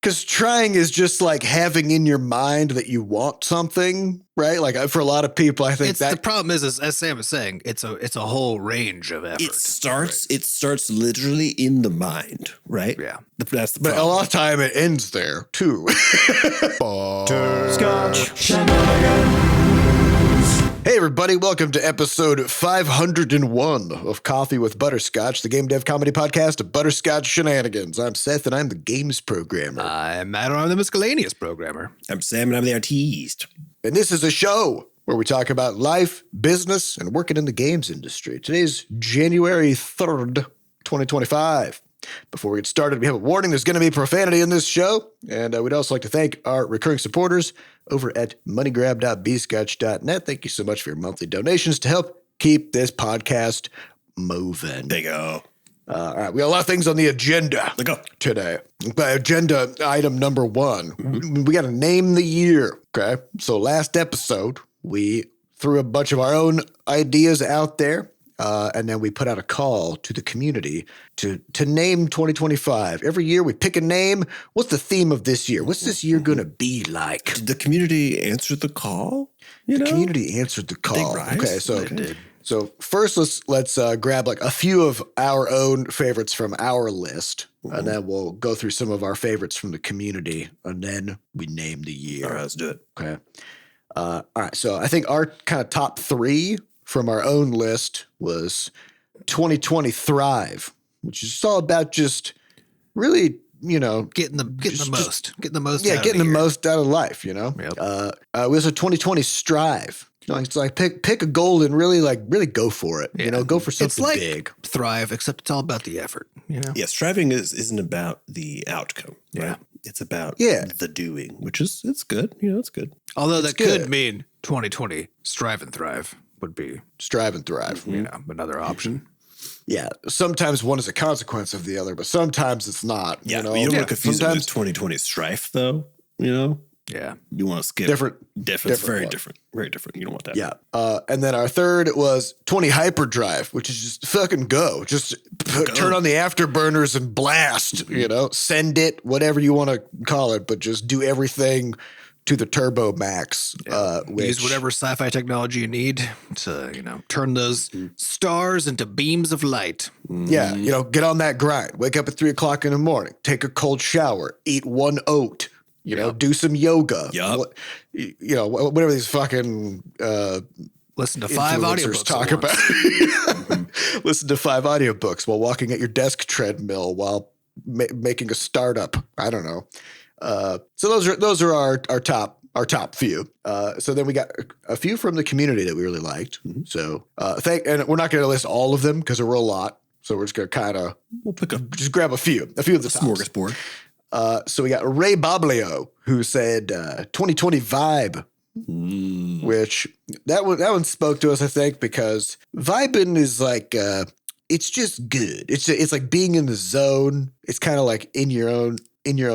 Because trying is just like having in your mind that you want something, right? Like for a lot of people, I think the problem is, as Sam was saying, it's a whole range of effort. It starts literally in the mind, right? Yeah. That's the but problem. a lot of time it ends there too. Butterscotch Shenanigans. Hey everybody, welcome to episode 501 of Coffee with Butterscotch, the game dev comedy podcast of Butterscotch Shenanigans. I'm Seth and I'm the games programmer. I'm Matt and I'm the miscellaneous programmer. I'm Sam and I'm the artiste. And this is a show where we talk about life, business, and working in the games industry. Today's January 3rd, 2025. Before we get started, we have a warning. There's going to be profanity in this show. And we'd also like to thank our recurring supporters over at moneygrab.bscotch.net. Thank you so much for your monthly donations to help keep this podcast moving. There you go. All right, we got a lot of things on the agenda today. Agenda item number one, we got to name the year, okay? So last episode, we threw a bunch of our own ideas out there, and then we put out a call to the community to name 2025. Every year we pick a name. What's the theme of this year? What's this year going to be like? Did the community answer the call? The community answered the call. Okay, so They did. So first, let's grab like a few of our own favorites from our list, and then we'll go through some of our favorites from the community, and then we name the year. All right, let's do it. Okay. All right. So I think our kind of top three from our own list was 2020 Thrive, which is all about just really, Getting the most. Yeah, out of getting the the year. most out of life. Yep. We also 2020 Strive. It's like pick a goal and really go for it. Yeah. Go for something It's like big. Thrive, except it's all about the effort. Yeah, striving isn't about the outcome. Right? Yeah. It's about Yeah. the doing, which is it's good. It's good. Although It's that could good. mean 2020 Strive and Thrive would be, Strive and thrive. another option. Yeah. Sometimes one is a consequence of the other, but sometimes it's not. Yeah, you know? but you don't want to confuse it with Sometimes 2020 strife, though. Yeah. You want to skip different. Different. Very one. different. Very different. You don't want that. Yeah. And then our third was 20 Hyperdrive, which is just fucking go. Just turn on the afterburners and blast, send it, whatever you want to call it, but just do everything to the turbo max. Use whatever sci-fi technology you need to, turn those stars into beams of light. Yeah. Get on that grind. Wake up at 3 o'clock in the morning, take a cold shower, eat one oat. Do some yoga. Yup. Whatever these fucking Listen to 5 influencers audiobooks talk at once. about. Listen to 5 audiobooks while walking at your desk treadmill while making a startup. I don't know. So those are our top few. So then we got a few from the community that we really liked. So and we're not going to list all of them because there were a lot. So we're just going to We'll pick up just grab a few of the tops. smorgasbord. So we got Ray Boblio, who said 2020 Vibe, which that one spoke to us, I think, because vibing is like it's just good. It's like being in the zone. It's kind of like in your own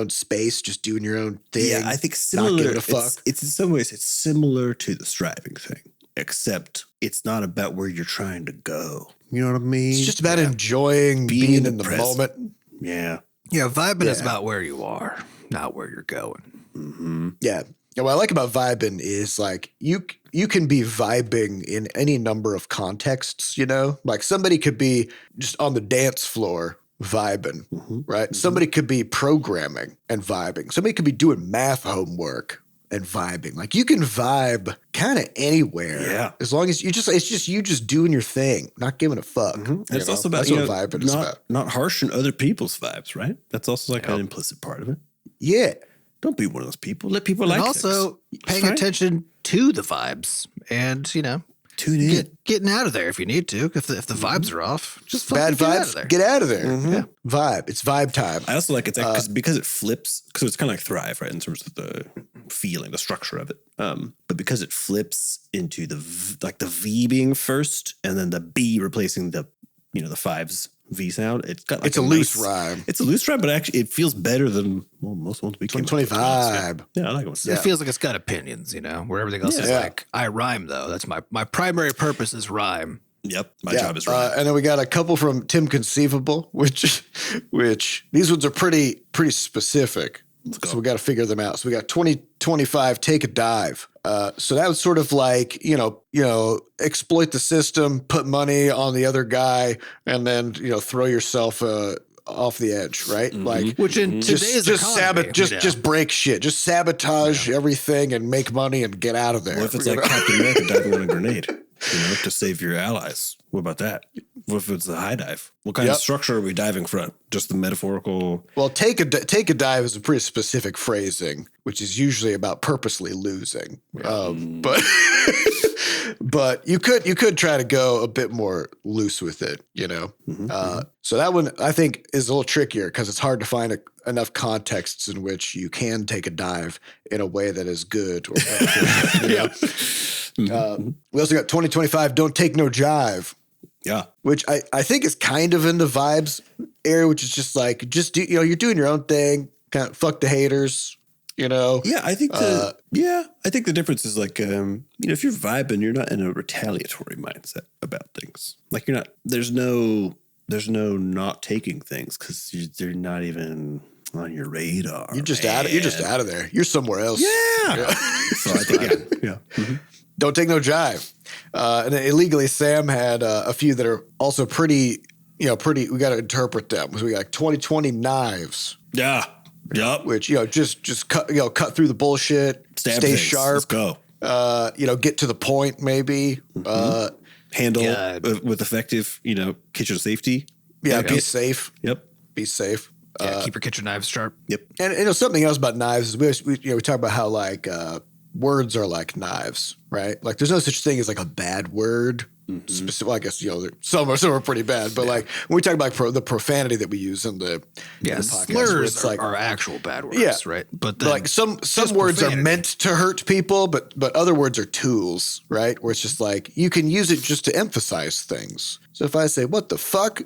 space, just doing your own thing. Yeah, I think not similar. giving a fuck. It's in some ways it's similar to the striving thing, except it's not about where you're trying to go. You know what I mean? It's just about enjoying being in the present. moment. Yeah. Yeah, vibing is Yeah. about where you are, not where you're going. Yeah. And what I like about vibing is like you can be vibing in any number of contexts, Like somebody could be just on the dance floor vibing, right? Somebody could be programming and vibing. Somebody could be doing math homework and vibing. Like you can vibe kind of anywhere. Yeah. As long as it's just you just doing your thing, not giving a fuck. And it's also about That's what vibing is about. not harshing other people's vibes, right? That's also like an implicit part of it. Yeah. Don't be one of those people. Let people And like also things. paying Fine. attention to the vibes and, Tune in. getting out of there if you need to. If the vibes are off, just Bad fucking get out of vibes, there. get out of there. Yeah. Vibe. It's vibe time. I also like it's like, because it flips, because it's kind of like Thrive, right, in terms of the feeling, the structure of it. But because it flips into the V being first, and then the B replacing the the five's V sound, it's got like It's a loose rhyme. It's a loose rhyme, but actually it feels better than most ones we came up 2020 with. vibe. Yeah, I like it. It feels like it's got opinions, where everything else is Yeah. like, I rhyme though. That's my primary purpose is rhyme. Yep, my job is right. And then we got a couple from Tim Conceivable, which these ones are pretty specific. So we got to figure them out. So we got 2025, take a dive. So that was sort of like, exploit the system, put money on the other guy, and then, throw yourself off the edge, right? Like, Which in today's economy, just break shit, just sabotage everything and make money and get out of there. What if it's like Captain America diving on a grenade, to save your allies? What about that? What if it's a high dive? What kind of structure are we diving from? Just the metaphorical? Well, take a dive is a pretty specific phrasing, which is usually about purposely losing. But but you could try to go a bit more loose with it, So that one I think is a little trickier because it's hard to find enough contexts in which you can take a dive in a way that is good or beneficial. We also got 2025, don't take no jive. Yeah. Which I think is kind of in the vibes area, which is just like, you're doing your own thing, kind of fuck the haters, Yeah, I think I think the difference is like, if you're vibing, you're not in a retaliatory mindset about things. Like you're not, there's no not taking things because they're not even on your radar. You're just out of there. You're somewhere else. Yeah. So I think, yeah. Mm-hmm. Don't take no jive. And then illegally, Sam had a few that are also pretty, we got to interpret them. So we got 2020 knives. Yeah. Yep. Which, just cut through the bullshit, stay things. sharp. Let's go. Get to the point maybe. Handle with effective, kitchen safety. Yeah, be safe. Yep. Be safe. Keep your kitchen knives sharp. Yep. And something else about knives is we talk about how like words are like knives, right? Like there's no such thing as like a bad word. Specific, well, I guess some are pretty bad, but like when we talk about the profanity that we use in the podcast, slurs are actual bad words, right? But then like some words are meant to hurt people, but other words are tools, right? Where it's just like you can use it just to emphasize things. So if I say "what the fuck,"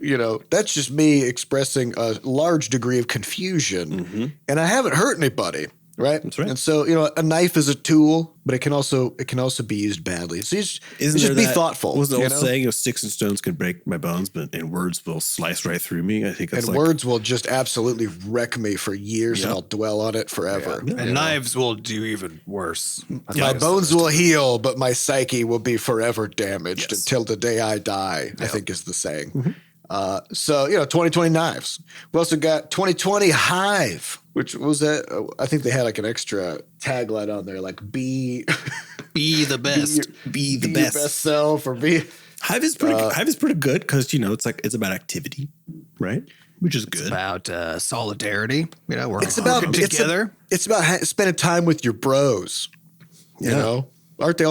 that's just me expressing a large degree of confusion, and I haven't hurt anybody. Right. That's right. And so, a knife is a tool, but it can also be used badly. So you just be thoughtful. What was the old saying of sticks and stones can break my bones, and words will slice right through me? I think that's words will just absolutely wreck me for years, and I'll dwell on it forever. Yeah. And knives will do even worse. My bones will heal, but my psyche will be forever damaged until the day I die, I think is the saying. 2020 knives. We also got 2020 hive, which was I think they had like an extra tagline on there, like be the best, be the your best self, or be. Hive is pretty good because it's about activity, right? Which is good. It's about solidarity. Working together. It's about spending time with your bros. You know, aren't they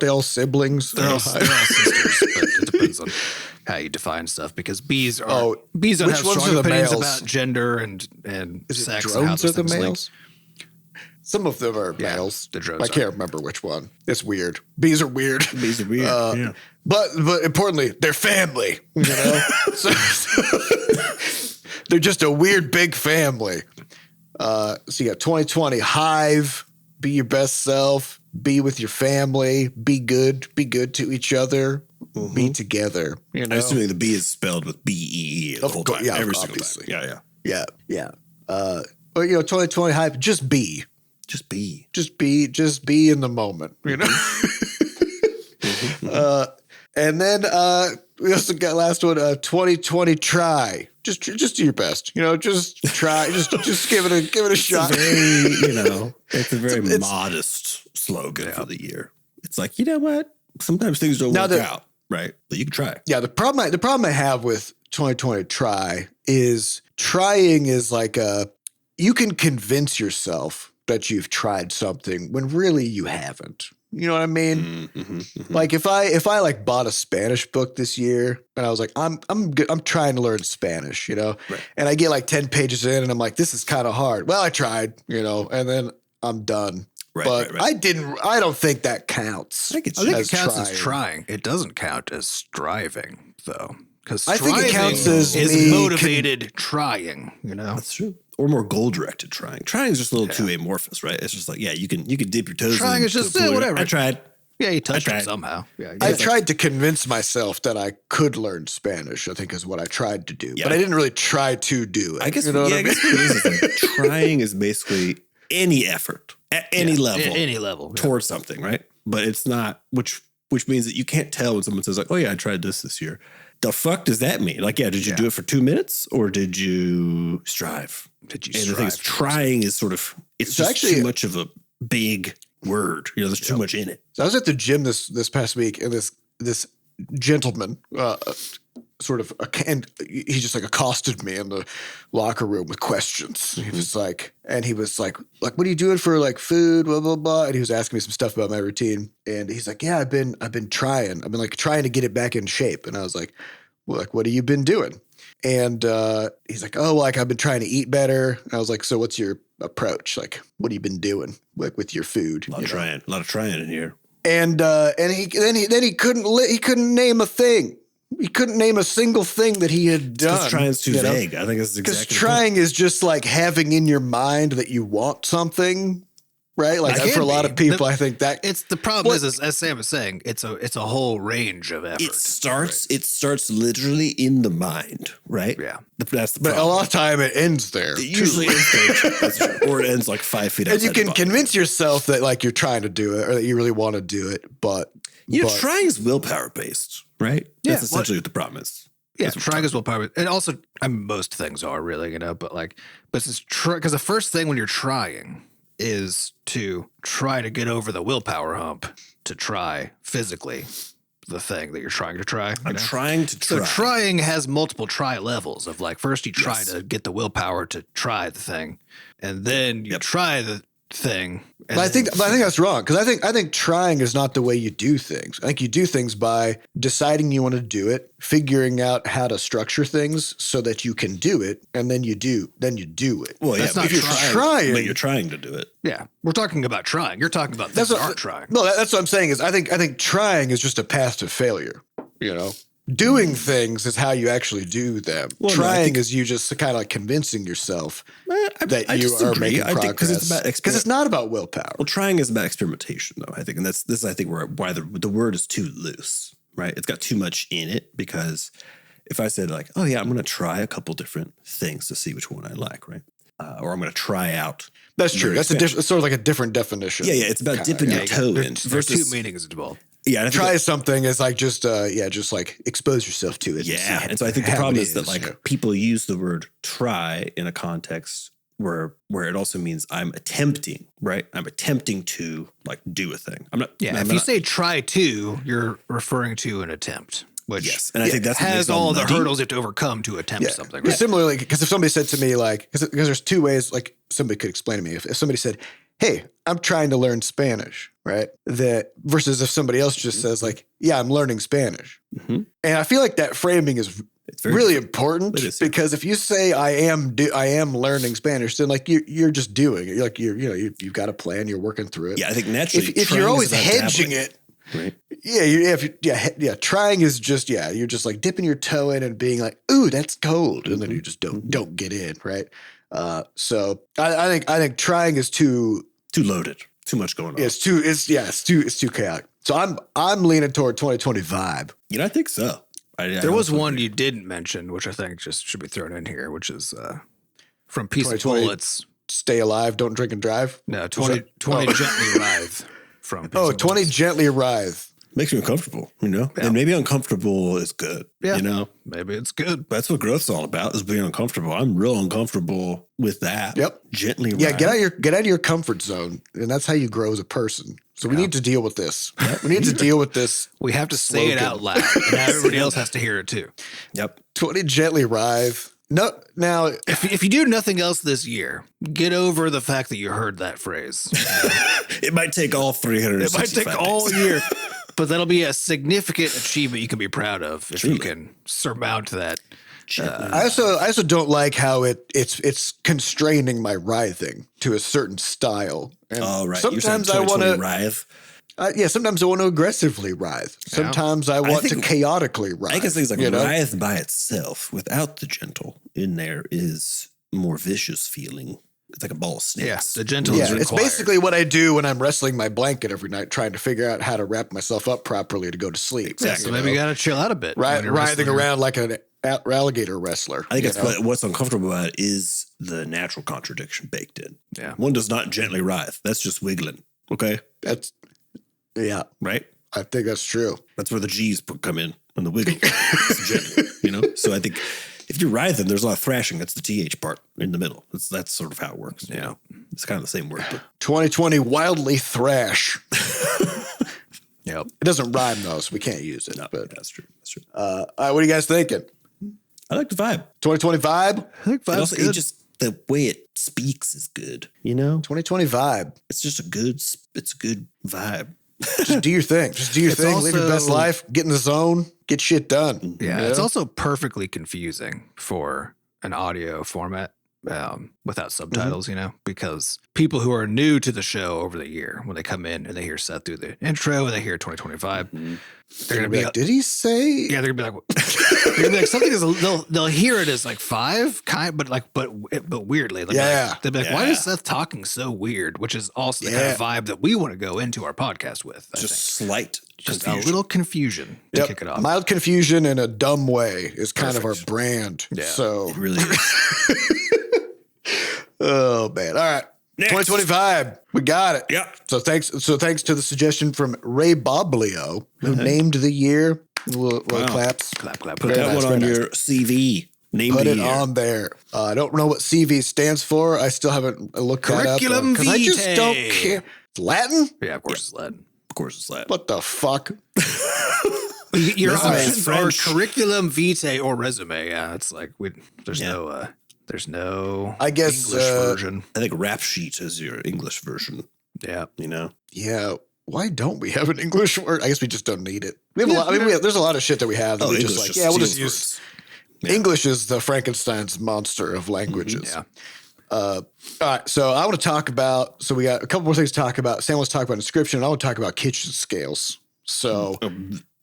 all siblings? They're all sisters, but it depends on how you define stuff, because bees don't have strong opinions about gender and sex. Drones are the males? Some of them are males. The drones I can't remember which one. It's weird. Bees are weird. But importantly, they're family. So they're just a weird big family. So you got 2020 hive, be your best self, be with your family, be good to each other. Be together. I'm assuming the B is spelled with B-E-E the whole time. Every obviously. single time. Yeah. But 2020 hype, just be. Just be in the moment, and then we also got last one, 2020 try. Just do your best. Just try. just give it a shot. It's a very modest slogan for the year. It's like, what? Sometimes things don't work out, right? But you can try. Yeah, the problem I have with 2020 try is trying is like you can convince yourself that you've tried something when really you haven't. You know what I mean? Like if I like bought a Spanish book this year and I was like, I'm trying to learn Spanish, right. And I get like 10 pages in and I'm like, this is kind of hard. Well, I tried, and then I'm done. Right. I don't think that counts. I think it counts as trying. It doesn't count as striving, though. Because I think it counts as motivated trying, That's true. Or more goal-directed trying. Trying is just a little too amorphous, right? It's just like, you can dip your toes in. Trying is just whatever. I tried. Yeah, you touched it somehow. Yeah, I tried to convince myself that I could learn Spanish, I think is what I tried to do. Yeah. But I didn't really try to do it. I guess, I guess what it is like, trying is basically any effort at any level. At any level. Towards something, right? But it's not, which means that you can't tell when someone says like, oh yeah, I tried this year. The fuck does that mean? Like, did you do it for 2 minutes or did you strive? And the thing is, trying is sort of, it's just actually too much of a big word. There's too much in it. So I was at the gym this past week, and this gentleman and he just like accosted me in the locker room with questions. He was like, what are you doing for like food, blah blah blah, and he was asking me some stuff about my routine, and he's like, yeah, I've been trying to get it back in shape, and I was like, well, like, what have you been doing? And he's like, oh, like I've been trying to eat better. And I was like, so what's your approach? Like, what have you been doing like with your food? A lot of trying in here. And he couldn't name a thing. He couldn't name a single thing that he had done. Because trying's too vague. I think that's exactly because trying is just like having in your mind that you want something. Right, like for a lot of people, I think that it's the problem is, as Sam is saying, it's a whole range of effort. It starts literally in the mind, right? Yeah, that's the problem. But a lot of time it ends there. It usually ends there, that's true. Or it ends like 5 feet. And you can convince yourself that like you're trying to do it or that you really want to do it, but trying is willpower based, right? That's essentially what the problem is. Yeah, trying is willpower, and also most things are really, but it's because the first thing when you're trying is to try to get over the willpower hump to try physically the thing that you're trying to try. I'm trying to try. So trying has multiple try levels of like, first you try to get the willpower to try the thing, and then you try the thing. But I think that's wrong, because I think trying is not the way you do things. I think you do things by deciding you want to do it, figuring out how to structure things so that you can do it, and then you do it. Well, that's not if you're trying, but you're trying to do it. Yeah, we're talking about trying. You're talking about things that aren't trying. No, that's what I'm saying. Is I think trying is just a path to failure. Doing things is how you actually do them. Well, trying is you just kind of like convincing yourself that you are making progress. Because it's not about willpower. Well, trying is about experimentation, though, I think. And this is, I think, why the word is too loose, right? It's got too much in it, because if I said like, oh, yeah, I'm going to try a couple different things to see which one I like, right? Or I'm going to try out. That's true. That's it's sort of like a different definition. Yeah, it's about dipping your toe in. There's two meanings involved. Yeah, try something is like just like expose yourself to it. Yeah, and so I think the problem is that like people use the word try in a context where it also means I'm attempting, right? I'm attempting to like do a thing. I'm not. Yeah, if you say try to, you're referring to an attempt. Which and I think that has all the hurdles you have to overcome to attempt something. Right? Similarly, because if somebody said to me like, because there's two ways like somebody could explain to me. If somebody said, hey, I'm trying to learn Spanish, right? That versus if somebody else just says like, yeah, I'm learning Spanish. Mm-hmm. And I feel like that framing is really important, because if you say I am learning Spanish, then like you're just doing it. You're like you've got a plan, you're working through it. Yeah, I think naturally if you're always hedging it. Right. Yeah. Trying is just you're just like dipping your toe in and being like, ooh, that's cold, and then you just don't get in, right? So I think trying is too loaded, too much going on. It's too chaotic. So I'm leaning toward 2020 vibe. I think so. There was one you didn't mention, which I think just should be thrown in here, which is from Piece of Bullets. Stay alive, don't drink and drive. No, 20 gently writhe. From 20 gently writhe. Makes me uncomfortable, and maybe uncomfortable is good. Yeah, maybe it's good. That's what growth's all about, is being uncomfortable. I'm real uncomfortable with that. Yep, gently. Yeah, get out of your comfort zone, and that's how you grow as a person. So we need to deal with this. We need to deal with this. We have to say it out loud, and everybody else has to hear it too. Yep. 20 gently writhe. No, now if you do nothing else this year, get over the fact that you heard that phrase. It might take all 365 It might take all year, but that'll be a significant achievement you can be proud of if you can surmount that. I also don't like how it's constraining my writhing to a certain style. And right. Sometimes I want to writhe. Sometimes I want to aggressively writhe. Sometimes I want to chaotically writhe. I guess things like writhe by itself, without the gentle in there, is more vicious feeling. It's like a ball of snakes. the gentle is Yeah, it's required. basically what I do when I'm wrestling my blanket every night, trying to figure out how to wrap myself up properly to go to sleep. Exactly. So maybe you got to chill out a bit. when you're Writhing wrestling. around like an alligator wrestler. I think that's what's uncomfortable about it is the natural contradiction baked in. Yeah. One does not gently writhe. That's just wiggling. Okay. Yeah, Right? I think that's true. That's where the G's come in on the wiggle. It's gentle, So I think if you're writhing, there's a lot of thrashing. That's the TH part in the middle. That's sort of how it works. Yeah. It's kind of the same word. But 2020 wildly thrash. Yep. It doesn't rhyme though, so we can't use it. But that's true. That's true. all right, what are you guys thinking? I like the vibe. 2020 vibe? I think And also, it just the way it speaks is good. 2020 vibe. It's just a good vibe. Just do your thing. Just do your It's thing. Live your best also- life. Get in the zone. Get shit done. Yeah, You it's know? also perfectly confusing for an audio format without subtitles, because people who are new to the show over the year, when they come in and they hear Seth through the intro and they hear 2025, they're going to be like, did he say? yeah, they're gonna be like, they're gonna be like something is they'll hear it as like 5 but weirdly. They'll be Yeah. like, they'll be like, why is Seth talking so weird? Which is also the kind of vibe that we want to go into our podcast with. I Just think. slight Just confusion. a little confusion to kick it off. Mild confusion in a dumb way is kind of our brand. Yeah. So, It really is. oh man. All right. Next. 2020 vibe. We got it. Yeah. So thanks to the suggestion from Ray Boblio, who named the year. Little claps. Clap. Put Very that nice, one on very your CV. Name Put the it year. on there. I don't know what CV stands for. I still haven't looked that up. Curriculum Because I just vitae. don't care. It's Latin? Yeah, of course it's lead. Of course, it's that. What the fuck? Your Resume is options are French. curriculum vitae or resume. Yeah, it's like there's no I guess, English version. I think rap sheet is your English version. Yeah. Yeah. Why don't we have an English word? I guess we just don't need it. We have a lot. I mean, there's a lot of shit that we have that we just like. Yeah, we'll just use. English is the Frankenstein's monster of languages. Yeah. All right. So I want to talk about. So we got a couple more things to talk about. Sam wants to talk about Inscription. And I want to talk about kitchen scales. So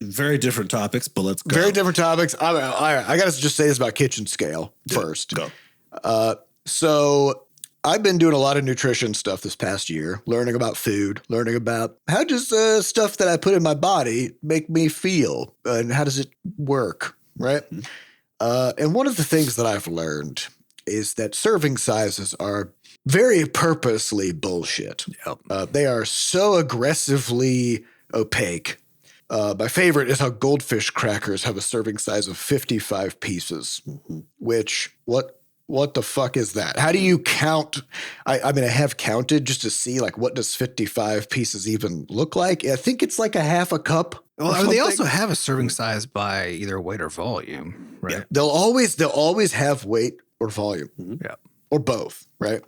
Very different topics, but let's go. very different topics. I got to just say this about kitchen scale first. Go. So I've been doing a lot of nutrition stuff this past year, learning about food, learning about how does stuff that I put in my body make me feel and how does it work, right? And one of the things that I've learned is that serving sizes are very purposely bullshit. Yep. They are so aggressively opaque. My favorite is how goldfish crackers have a serving size of 55 pieces, which what the fuck is that? How do you count? I mean, I have counted just to see like what does 55 pieces even look like? I think it's like a half a cup. Well, or they something. also have a serving size by either weight or volume, right? Yeah, they'll always have weight or volume. Yeah. Or both, right?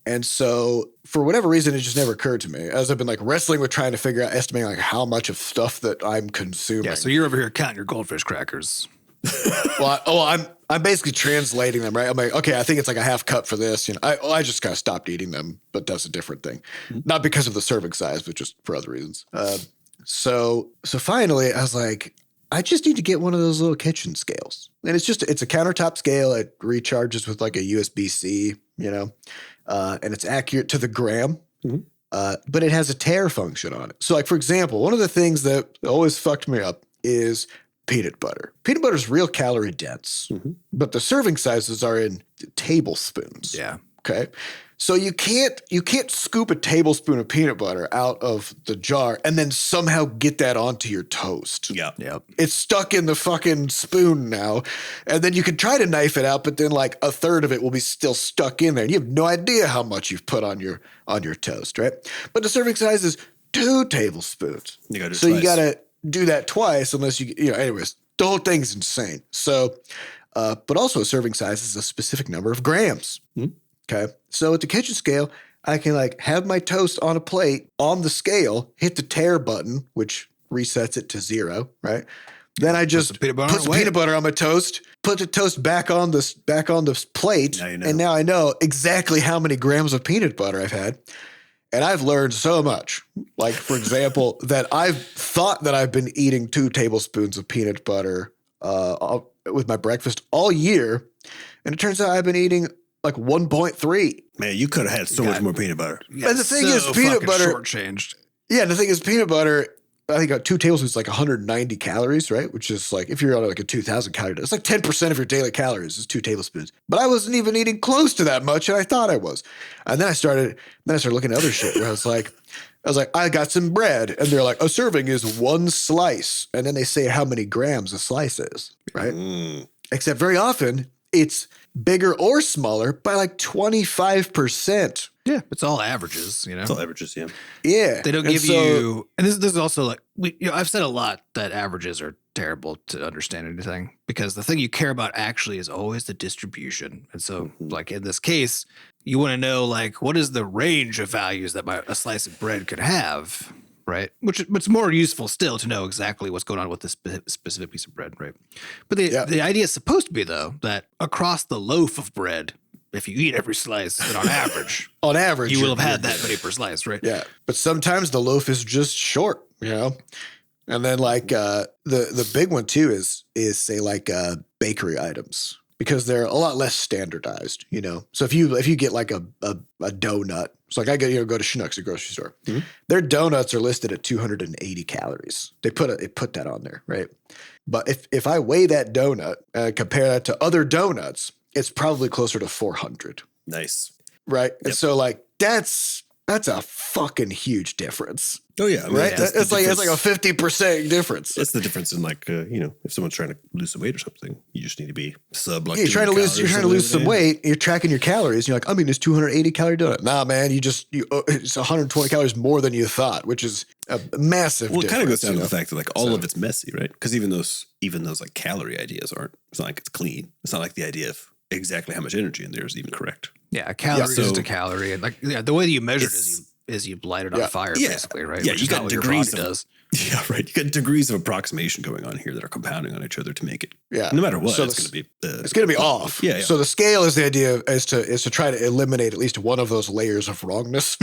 And so for whatever reason, it just never occurred to me as I've been like wrestling with trying to figure out, estimating like how much of stuff that I'm consuming. Yeah. So you're over here counting your goldfish crackers. I'm basically translating them, right? I'm like, okay, I think it's like a half cup for this. I just kind of stopped eating them, but that's a different thing. Not because of the serving size, but just for other reasons. So finally I was like, I just need to get one of those little kitchen scales. And it's a countertop scale. It recharges with like a USB-C, and it's accurate to the gram. But it has a tare function on it. So like, for example, one of the things that always fucked me up is peanut butter. Peanut butter is real calorie dense, but the serving sizes are in tablespoons. Yeah. Okay. So you can't scoop a tablespoon of peanut butter out of the jar and then somehow get that onto your toast. Yeah. Yep. It's stuck in the fucking spoon now. And then you can try to knife it out, but then like a third of it will be still stuck in there. And you have no idea how much you've put on your toast, right? But the serving size is 2 tablespoons. You gotta do it so you twice. got to do that twice unless anyways, the whole thing's insane. So, but also a serving size is a specific number of grams. Okay. So at the kitchen scale, I can like have my toast on a plate on the scale, hit the tare button, which resets it to 0, right? Then I just peanut butter put on some it. peanut butter on my toast, put the toast back on this plate, Now you know. and now I know exactly how many grams of peanut butter I've had. And I've learned so much. Like, for example, that I've thought that I've been eating 2 tablespoons of peanut butter with my breakfast all year. And it turns out I've been eating like 1.3. Man, you could have had so much more peanut butter. And the thing is, peanut butter shortchanged. Yeah, the thing is, peanut butter, I think 2 tablespoons is like 190 calories, right? Which is like, if you're on like a 2,000 calorie diet, it's like 10% of your daily calories is 2 tablespoons. But I wasn't even eating close to that much, and I thought I was. And then I started looking at other shit where I was like, I got some bread, and they're like, a serving is 1 slice. And then they say how many grams a slice is, right? Except very often, it's bigger or smaller by like 25%. Yeah, it's all averages, you know. It's all averages, yeah. Yeah. They don't give you, and this is also like, I've said a lot that averages are terrible to understand anything, because the thing you care about actually is always the distribution. And so like in this case, you want to know like, what is the range of values that a slice of bread could have, right? Which it's more useful still to know exactly what's going on with this specific piece of bread, right? But the idea is supposed to be, though, that across the loaf of bread, if you eat every slice, then on average, you will have had that many per slice, right? Yeah. But sometimes the loaf is just short, you know? And then like the big one too is say like bakery items, because they're a lot less standardized, you know? So if you get like a donut, it's like I go to Schnucks, a grocery store. Mm-hmm. Their donuts are listed at 280 calories. They put that on there, right? But if I weigh that donut and compare that to other donuts, it's probably closer to 400. Nice. Right? Yep. And so like that's a fucking huge difference. Oh yeah, I mean, right? It's like a 50% difference. That's the difference in like if someone's trying to lose some weight or something, you just need to be sub like you're trying to lose some weight. You're tracking your calories. You're like, I mean, it's 280 calorie donut. Nah, man, it's 120 calories more than you thought, which is a massive. Well, it difference, kind of goes down to the fact that like all of it's messy, right? Because even those like calorie ideas aren't. It's not like it's clean. It's not like the idea of exactly how much energy in there is even correct. Yeah, a calorie is just a calorie, and like the way that you measure it is you light it on fire, basically, right? Yeah, which you got degrees does. Yeah, right. You got degrees of approximation going on here that are compounding on each other to make it. Yeah, no matter what, so it's going to be off. Yeah, yeah. So the scale is the idea is to try to eliminate at least one of those layers of wrongness.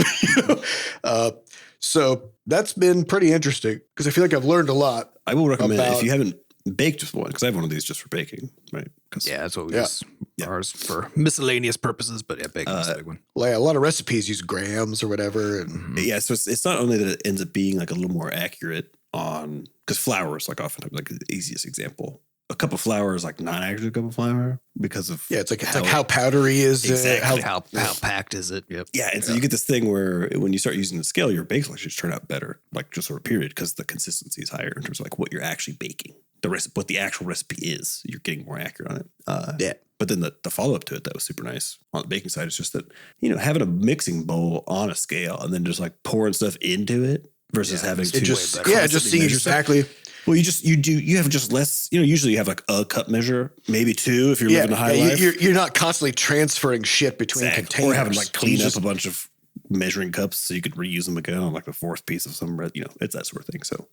So that's been pretty interesting because I feel like I've learned a lot. I will recommend if you haven't baked just one, because I have one of these just for baking, right? Yeah, that's what we use ours for miscellaneous purposes, but baking is a big one. Well, a lot of recipes use grams or whatever. And yeah, so it's not only that it ends up being like a little more accurate on, because flour is like oftentimes like the easiest example. A cup of flour is like not actually a cup of flour because of it's like how powdery is exactly it? How packed is it? Yep. Yeah, and so you get this thing where when you start using the scale, your bakes will actually turn out better, like just over a period, because the consistency is higher in terms of like what you're actually baking. What the actual recipe is, you're getting more accurate on it. But then the follow up to it that was super nice on the baking side is just that having a mixing bowl on a scale and then just like pouring stuff into it versus having to just seeing exactly. Well, you have just less. Usually you have like a cup measure, maybe 2 if you're living a high life. You're not constantly transferring shit between containers, or having like clean up a bunch of measuring cups so you could reuse them again on like the 4th piece of some. It's that sort of thing. So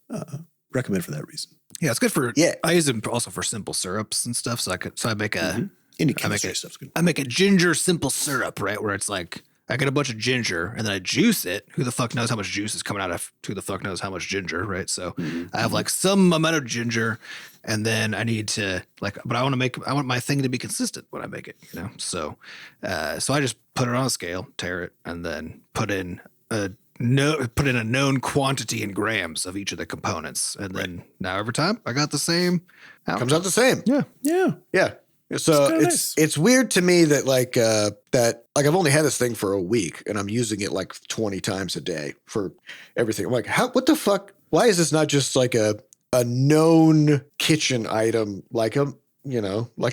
recommend for that reason. Yeah, it's good for. I use them also for simple syrups and stuff. So I make a. I make a ginger simple syrup, right? Where it's like I get a bunch of ginger and then I juice it. Who the fuck knows how much juice is coming out of who the fuck knows how much ginger, right? So I have like some amount of ginger, and then I need to but I want my thing to be consistent when I make it, So I just put it on a scale, tare it, and then put in a known quantity in grams of each of the components, and then now every time I got the same. Comes out the same. Yeah. So it's weird to me that I've only had this thing for a week and I'm using it like 20 times a day for everything. I'm like, what the fuck? Why is this not just like a known kitchen item, like a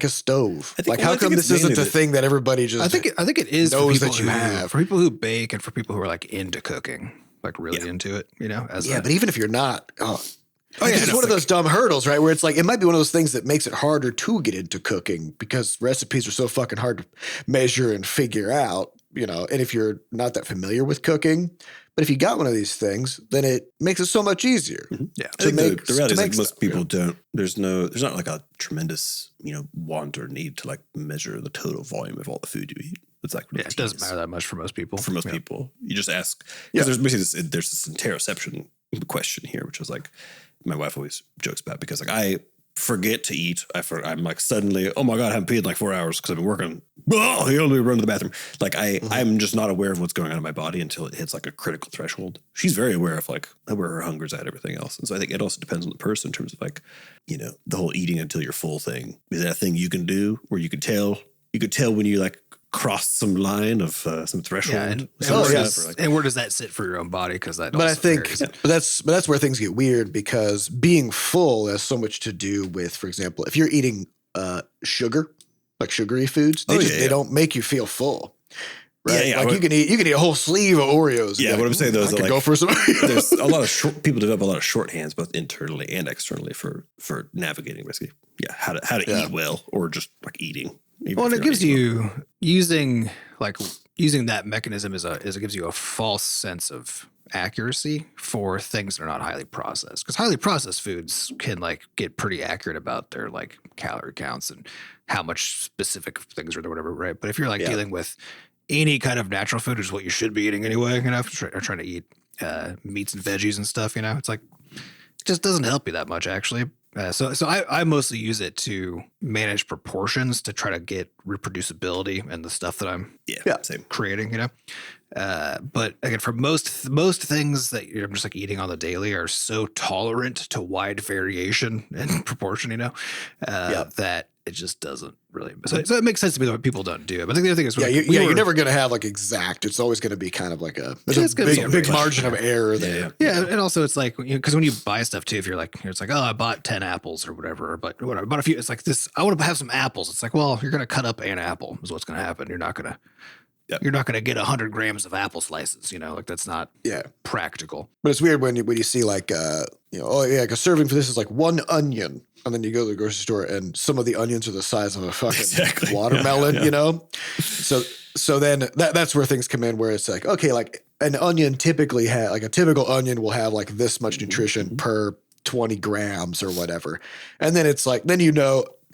stove? How come this isn't a thing that everybody just? I think it is knows for that you have, for people who bake and for people who are like into cooking, like really into it. But even if you're not, it's one of those dumb hurdles, right? Where it's like, it might be one of those things that makes it harder to get into cooking because recipes are so fucking hard to measure and figure out, and if you're not that familiar with cooking, but if you got one of these things, then it makes it so much easier. Mm-hmm. Yeah. The reality is like most people don't, there's not like a tremendous, want or need to like measure the total volume of all the food you eat. It's like, it doesn't matter that much for most people. For most people, you just ask, because there's basically there's this interoception question here, which was like, my wife always jokes about, because like forget to eat. I'm like suddenly, oh my God, I haven't peed in like 4 hours because I've been working. Oh, you only run to the bathroom. Like I'm just not aware of what's going on in my body until it hits like a critical threshold. She's very aware of like where her hunger's at, everything else. And so I think it also depends on the person in terms of like, the whole eating until you're full thing. Is that a thing you can do where you could tell when you like cross some line of some threshold? And where does that sit for your own body? Because that. But I think, but that's where things get weird because being full has so much to do with, for example, if you're eating sugar, like sugary foods, they don't make you feel full. Right? Yeah. Like you can eat a whole sleeve of Oreos. Yeah, what I'm saying though is go for some. There's a lot of people develop a lot of shorthands both internally and externally for navigating basically. Yeah, how to eat well or just like eating. Well, and it gives you using that mechanism it gives you a false sense of accuracy for things that are not highly processed. Because highly processed foods can like get pretty accurate about their like calorie counts and how much specific things are there, whatever, right? But if you're like dealing with any kind of natural food, which is what you should be eating anyway, trying to eat meats and veggies and stuff, it's like it just doesn't help you that much actually. So I mostly use it to manage proportions to try to get reproducibility in the stuff that I'm creating, But again, for most things that I'm just like eating on the daily are so tolerant to wide variation in proportion, that it just doesn't really. So it makes sense to me that people don't do it. But I think the other thing is, you're never going to have like exact. It's always going to be kind of like there's a big margin of error there. Yeah, and also it's like because when you buy stuff too, if you're like it's like I bought 10 apples or whatever, but whatever. But if it's like this, I want to have some apples. It's like you're going to cut up an apple is what's going to happen. You're not going to. Yep. You're not going to get 100 grams of apple slices, like that's not practical. But it's weird when you see like, like a serving for this is like 1 onion. And then you go to the grocery store and some of the onions are the size of a fucking watermelon, So then that's where things come in where it's like, okay, like an onion typically a typical onion will have like this much nutrition per 20 grams or whatever. And then it's like,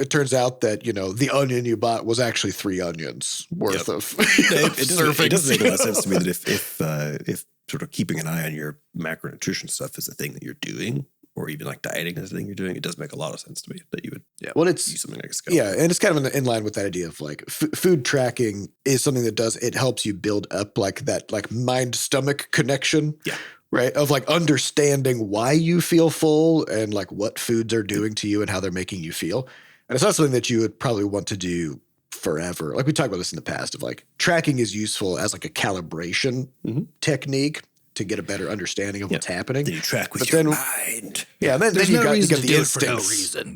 it turns out that, the onion you bought was actually 3 onions worth of it does make a lot of sense to me that if sort of keeping an eye on your macronutrition stuff is a thing that you're doing, or even like dieting is a thing you're doing, it does make a lot of sense to me that you would use something like a scale. Yeah, and it's kind of in line with that idea of like food tracking is something that it helps you build up like that like mind-stomach connection. Yeah. Right. Of like understanding why you feel full and like what foods are doing to you and how they're making you feel. And it's not something that you would probably want to do forever. Like we talked about this in the past of like tracking is useful as like a calibration technique to get a better understanding of what's happening. Then you track with your mind. Yeah. Then you got the instincts. For no reason,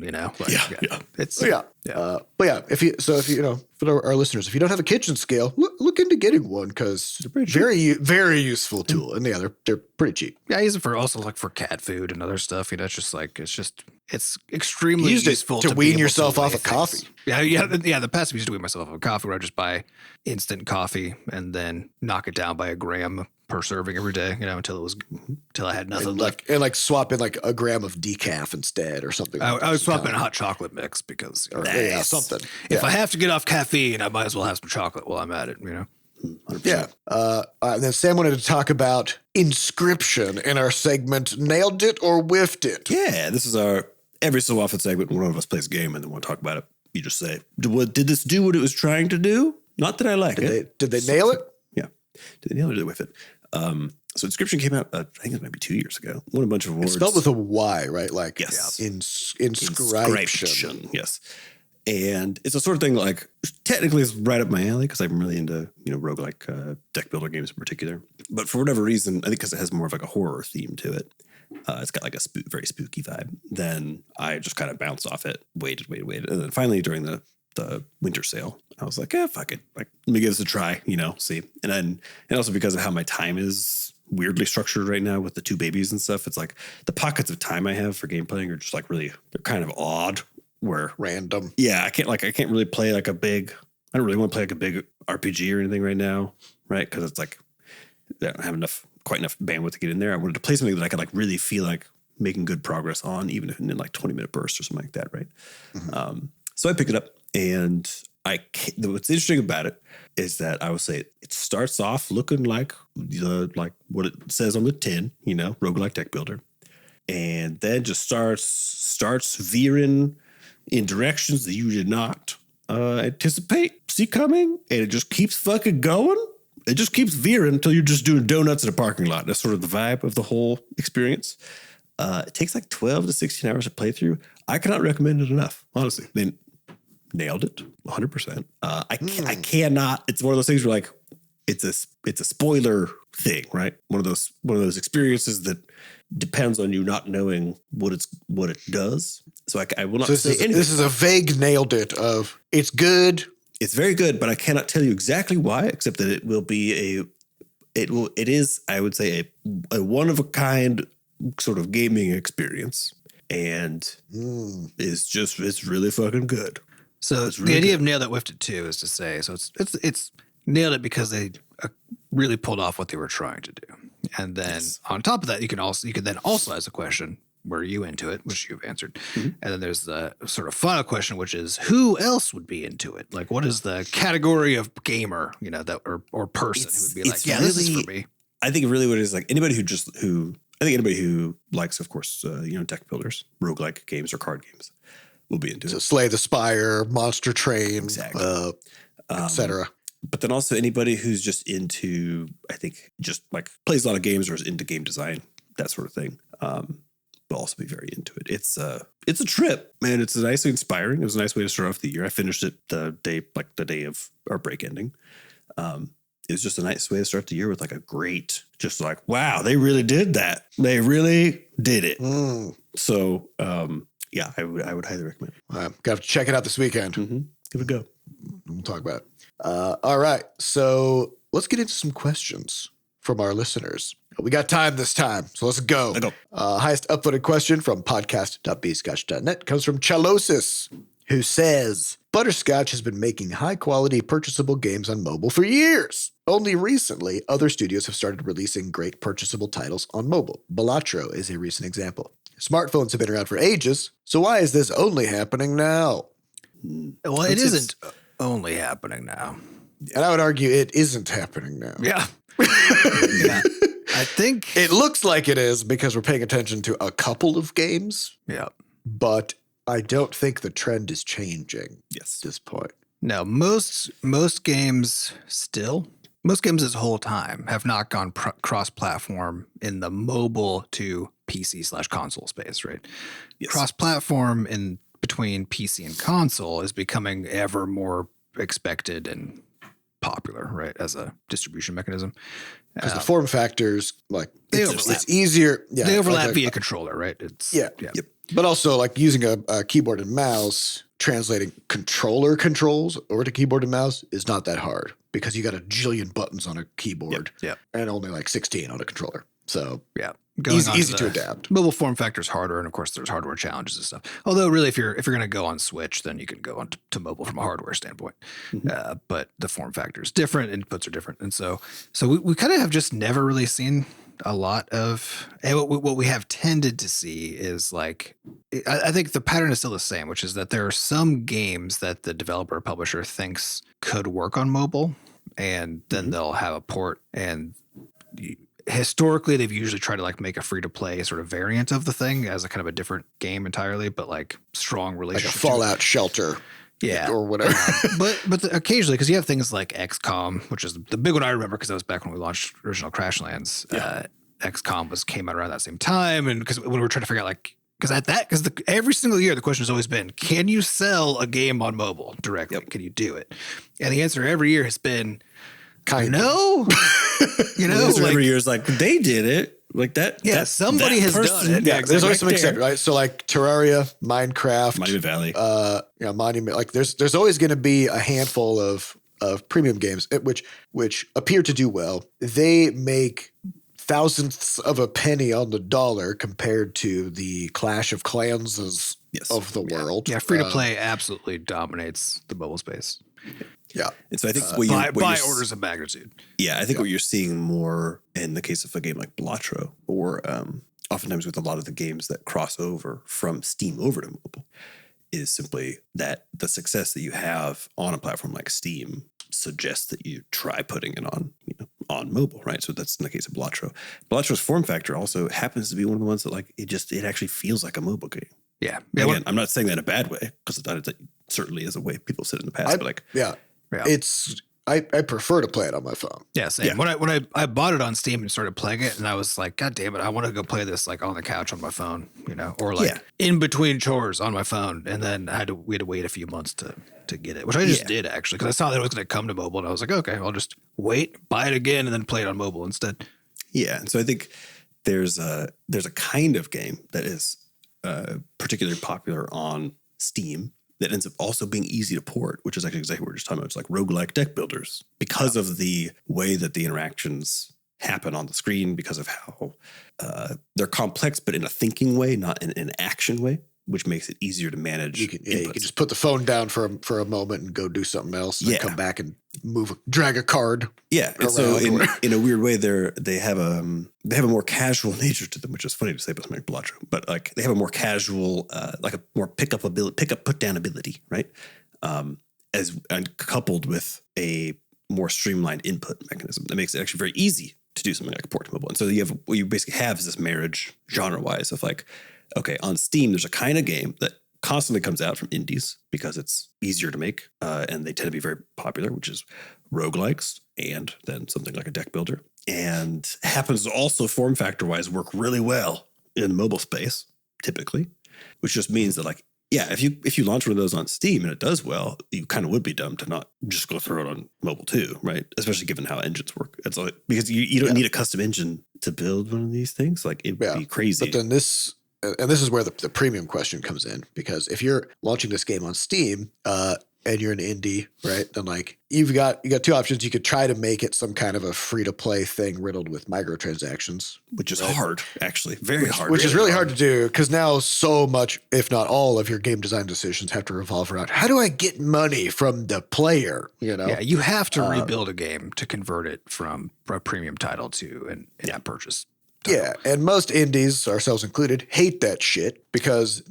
For our listeners, if you don't have a kitchen scale, look into getting one because very, very useful tool. And they're pretty cheap. Yeah, I use it for also like for cat food and other stuff. It's extremely useful to wean yourself off of coffee. Yeah. The past I used to wean myself off of coffee where I just buy instant coffee and then knock it down by a gram per serving every day, until I had nothing left. And swap in like a gram of decaf instead or something. I would swap in a hot chocolate mix because something. If I have to get off caffeine, I might as well have some chocolate while I'm at it, 100%. Yeah. And then Sam wanted to talk about Inscription in our segment, Nailed It or Whiffed It. Yeah, this is our every so often segment when one of us plays a game and then we'll talk about it. You just say, did this do what it was trying to do? Not that I like it. Did they nail it? Yeah. Did they nail it or did they whiff it? So Inscription came out, I think it might be 2 years ago. Won a bunch of awards. It's spelled with a Y, right? Like yes. Inscription. Yes. And it's a sort of thing like technically it's right up my alley because I'm really into, roguelike deck builder games in particular. But for whatever reason, I think because it has more of like a horror theme to it, it's got like a very spooky vibe. Then I just kind of bounced off it, waited. And then finally during the winter sale, I was like, fuck it. Like, let me give this a try, see. And also because of how my time is weirdly structured right now with the 2 babies and stuff, it's like the pockets of time I have for game playing are just like really, they're kind of odd. Where random. Yeah, I can't really play like I don't really want to play like a big RPG or anything right now, right? Because it's like I don't have quite enough bandwidth to get in there. I wanted to play something that I could like really feel like making good progress on, even if in like 20-minute bursts or something like that, right? Mm-hmm. So I picked it up, and what's interesting about it is that I would say it starts off looking like what it says on the tin, roguelike deck builder. and then just starts veering in directions that you did not see coming, and it just keeps fucking going. It just keeps veering until you're just doing donuts in a parking lot. That's sort of the vibe of the whole experience. It takes like 12 to 16 hours to play through. I cannot recommend it enough, honestly. They nailed it 100%. I cannot. It's one of those things where like it's a spoiler thing, right? One of those experiences that depends on you not knowing what it does. So I will not say anything. This is a vague nailed it of it's good. It's very good, but I cannot tell you exactly why, except that it will be it is, I would say, a one of a kind sort of gaming experience, and it's really fucking good. So the idea of nailed it, whiffed it too is to say, so it's nailed it because they really pulled off what they were trying to do. And then on top of that, you can then also ask a question, were you into it, which you've answered. Mm-hmm. And then there's the sort of final question, which is who else would be into it? Like, what is the category of gamer, that or person who would be like, yeah, this is for me. I think really what it is like anybody who likes, of course, deck builders, roguelike games or card games will be into it. So Slay the Spire, Monster Train, exactly. Etc. But then also anybody who's just into, I think, just like plays a lot of games or is into game design, that sort of thing, will also be very into it. It's a trip, man. It's nicely inspiring. It was a nice way to start off the year. I finished it the day of our break ending. It was just a nice way to start the year with like a great, just like, wow, they really did that. They really did it. So, yeah, I would highly recommend it. Got to check it out this weekend. Mm-hmm. Give it a go. We'll talk about it. All right. So let's get into some questions from our listeners. We got time this time, so let's go. Highest upvoted question from podcast.bscotch.net comes from Challosis, who says, Butterscotch has been making high-quality purchasable games on mobile for years. Only recently, other studios have started releasing great purchasable titles on mobile. Balatro is a recent example. Smartphones have been around for ages, so why is this only happening now? Well, it isn't only happening now. And I would argue it isn't happening now. Yeah. Yeah. I think it looks like it is because we're paying attention to a couple of games. Yeah. But I don't think the trend is changing at this point. No, most games this whole time have not gone cross-platform in the mobile to PC/console space, right? Yes. Cross-platform in between PC and console is becoming ever more expected and popular, right, as a distribution mechanism. Because the form factors, like, it's easier. Yeah, they overlap via controller, right? Yep. But also, like, using a keyboard and mouse, translating controller controls over to keyboard and mouse is not that hard because you got a jillion buttons on a keyboard and only like 16 on a controller. So easy to adapt. Mobile form factor is harder, and of course there's hardware challenges and stuff. Although really, if you're going to go on Switch, then you can go on to mobile from a hardware standpoint. Mm-hmm. But the form factor is different, inputs are different, and so we kind of have just never really seen a lot of. And what we have tended to see is like, I think the pattern is still the same, which is that there are some games that the developer or publisher thinks could work on mobile, and then they'll have a port and. Historically, they've usually tried to like make a free-to-play sort of variant of the thing as a kind of a different game entirely, but like strong relationship. Like a Fallout Shelter. Yeah. Or whatever. but occasionally, because you have things like XCOM, which is the big one I remember because that was back when we launched original Crashlands. XCOM came out around that same time. And because when we were trying to figure out because every single year, the question has always been, can you sell a game on mobile directly? Can you do it? And the answer every year has been, no. Every year is like, they did it. Like that. Yeah, somebody has done it. Yeah, there's always some exceptions, right? So like Terraria, Minecraft, Monument Valley. Monument. Like there's always going to be a handful of premium games which appear to do well. They make thousandths of a penny on the dollar compared to the Clash of Clans of the world. Yeah, free to play absolutely dominates the mobile space. Yeah. And so I think by orders of magnitude. Yeah, I think what you're seeing more in the case of a game like Balatro, or oftentimes with a lot of the games that cross over from Steam over to mobile, is simply that the success that you have on a platform like Steam suggests that you try putting it on on mobile, right? So that's in the case of Blatro. Blatro's form factor also happens to be one of the ones that like it actually feels like a mobile game. Yeah. Again, I'm not saying that in a bad way because that certainly is a way people said in the past. But like, it's I prefer to play it on my phone. Yeah, same. Yeah. When I bought it on Steam and started playing it, and I was like, God damn it, I want to go play this like on the couch on my phone, or like in between chores on my phone. And then we had to wait a few months to get it, which I just did actually because I saw that it was going to come to mobile, and I was like, okay, I'll just wait, buy it again, and then play it on mobile instead. Yeah, and so I think there's a kind of game that is particularly popular on Steam that ends up also being easy to port, which is actually exactly what we're just talking about. It's like roguelike deck builders because of the way that the interactions happen on the screen, because of how they're complex, but in a thinking way, not in an action way, which makes it easier to manage. You can just put the phone down for a moment and go do something else, and then come back and drag a card. Yeah, and so in a weird way, they have a more casual nature to them, which is funny to say about something like Blatro, but like they have a more casual, like a more pick up put down ability, right? And coupled with a more streamlined input mechanism that makes it actually very easy to do something like a port to mobile. And so what you basically have is this marriage genre wise of like, okay, on Steam, there's a kind of game that constantly comes out from indies because it's easier to make, and they tend to be very popular, which is roguelikes, and then something like a deck builder. And happens to also form factor-wise work really well in the mobile space, typically, which just means that like, yeah, if you launch one of those on Steam and it does well, you kind of would be dumb to not just go throw it on mobile too, right? Especially given how engines work. It's like, because you don't need a custom engine to build one of these things. Like it would be crazy. But then this is where the premium question comes in, because if you're launching this game on Steam and you're an indie, right, then like you got two options. You could try to make it some kind of a free to play thing riddled with microtransactions, which is hard, actually, very hard. Which is really hard to do because now so much, if not all, of your game design decisions have to revolve around how do I get money from the player? Yeah, you have to rebuild a game to convert it from a premium title to an in-app purchase. Yeah, and most indies, ourselves included, hate that shit because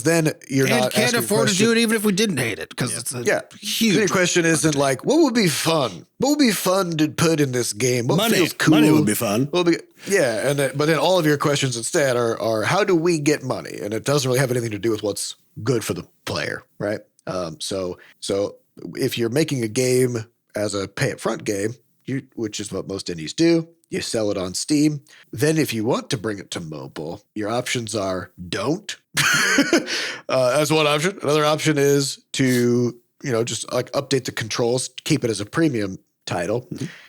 then you're not can't afford to do it even if we didn't hate it because it's a huge. The question isn't like what would be fun. What would be fun to put in this game? What feels cool? Money would be fun. But then all of your questions instead are how do we get money? And it doesn't really have anything to do with what's good for the player, right? So if you're making a game as a pay up front game, which is what most indies do. You sell it on Steam. Then if you want to bring it to mobile, your options are don't. As one option. Another option is to, just like update the controls, keep it as a premium title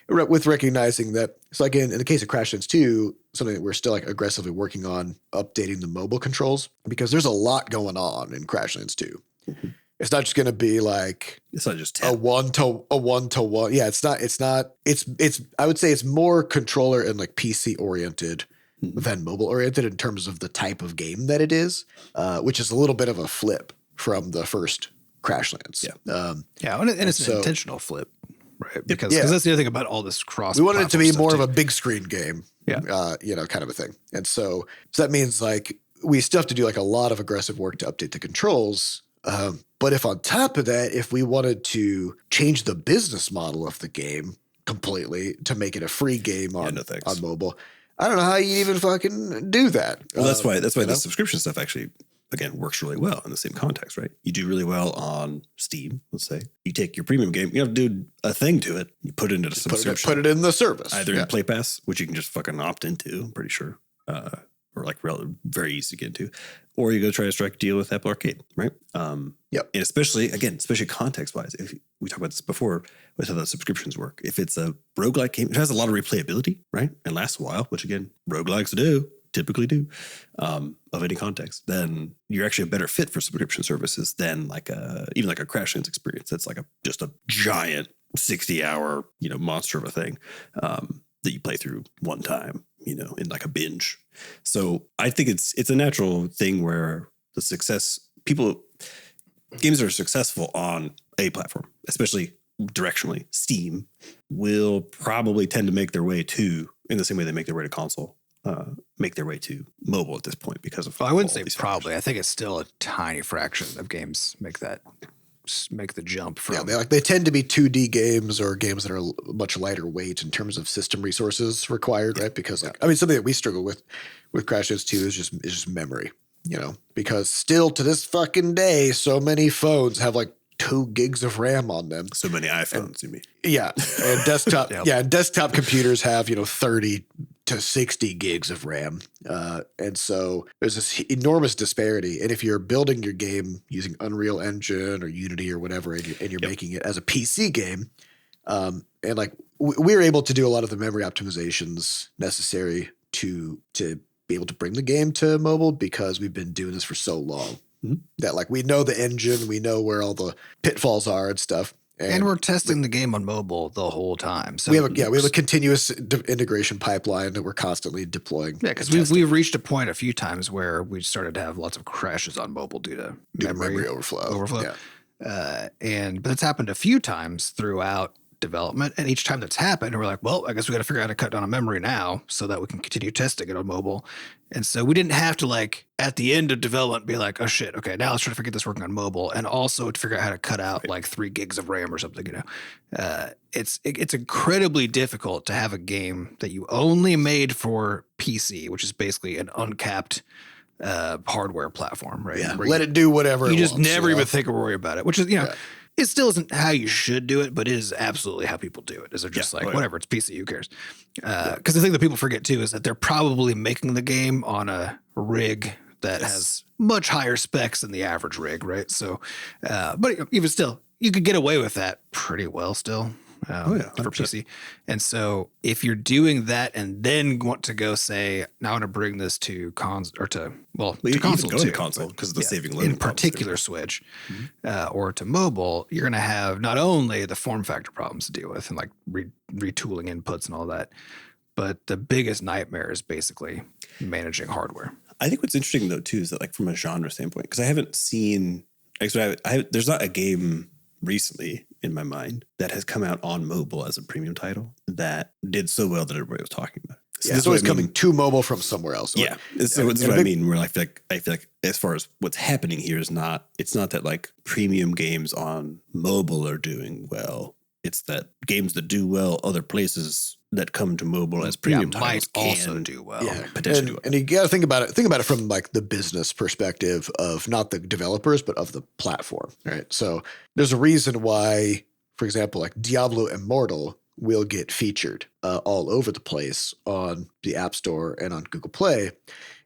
with recognizing that it's like in the case of Crashlands 2, something that we're still like aggressively working on updating the mobile controls because there's a lot going on in Crashlands 2. Mm-hmm. It's not just going to be like it's not just a one to one. Yeah, it's not. I would say it's more controller and like PC oriented than mobile oriented in terms of the type of game that it is, which is a little bit of a flip from the first Crashlands. Yeah, and it's an intentional flip, right? Because that's the other thing about all this cross. We wanted it to be more of a big screen game, kind of a thing. And so that means like we still have to do like a lot of aggressive work to update the controls. But if on top of that, if we wanted to change the business model of the game completely to make it a free game on mobile, I don't know how you even fucking do that. Well, that's why the subscription stuff actually, again, works really well in the same context, right? You do really well on Steam, let's say. You take your premium game, you have to do a thing to it. You put it into the subscription. Put it in the service. Either in Play Pass, which you can just fucking opt into, I'm pretty sure. Or like very easy to get into, or you go try to strike a deal with Apple Arcade, right? And especially context wise, if we talked about this before with how the subscriptions work, if it's a roguelike game, it has a lot of replayability, right? And lasts a while, which again, roguelikes typically do, of any context, then you're actually a better fit for subscription services than even like a Crashlands experience. That's like just a giant 60-hour, monster of a thing that you play through one time, in like a binge. So I think it's a natural thing where games that are successful on a platform, especially directionally, Steam, will probably tend to make their way to, in the same way they make their way to console, make their way to mobile at this point because of. Well, I wouldn't say probably. I think it's still a tiny fraction of games make that make the jump from. Yeah, they tend to be 2D games or games that are much lighter weight in terms of system resources required, right? Because something that we struggle with Crashlands 2 is just memory, because still to this fucking day, so many phones have like 2 gigs of RAM on them. So many iPhones, you mean? Yeah, and desktop desktop computers have 30 to 60 gigs of RAM, and so there's this enormous disparity. And if you're building your game using Unreal Engine or Unity or whatever, and you're making it as a PC game, and like we're able to do a lot of the memory optimizations necessary to be able to bring the game to mobile because we've been doing this for so long. That like we know the engine, we know where all the pitfalls are and stuff, and we're testing the game on mobile the whole time. So we have a continuous integration pipeline that we're constantly deploying. Yeah, because we've reached a point a few times where we started to have lots of crashes on mobile due to memory overflow. Yeah. But it's happened a few times throughout development, and each time that's happened, we're like, well, I guess we got to figure out how to cut down on memory now so that we can continue testing it on mobile. And so we didn't have to like at the end of development be like, oh shit, okay, now let's try to figure this working on mobile, and also to figure out how to cut out like 3 gigs of RAM or something. It's incredibly difficult to have a game that you only made for PC, which is basically an uncapped hardware platform, right? Yeah, let it do whatever you it just wants, never even think or worry about it, which is it still isn't how you should do it, but it is absolutely how people do it. Is they're just whatever, it's PC, who cares? Because the thing that people forget too is that they're probably making the game on a rig that has much higher specs than the average rig, right? So, but even still, you could get away with that pretty well still. For PC. And so if you're doing that and then want to go say, now I want to bring this to console to console too, to console because of the saving loading in particular Switch or to mobile, you're going to have not only the form factor problems to deal with and like retooling inputs and all that, but the biggest nightmare is basically managing hardware. I think what's interesting though too is that like from a genre standpoint, because I haven't seen there's not a game recently in my mind that has come out on mobile as a premium title that did so well that everybody was talking about. So it's always coming to mobile from somewhere else. Yeah. So this is what I mean. Where I feel like as far as what's happening here it's not that like premium games on mobile are doing well. It's that games that do well other places that come to mobile as premium titles might also do well. Yeah, potentially do well. And you got to think about it from like the business perspective of not the developers, but of the platform, right? So there's a reason why, for example, like Diablo Immortal will get featured all over the place on the App Store and on Google Play.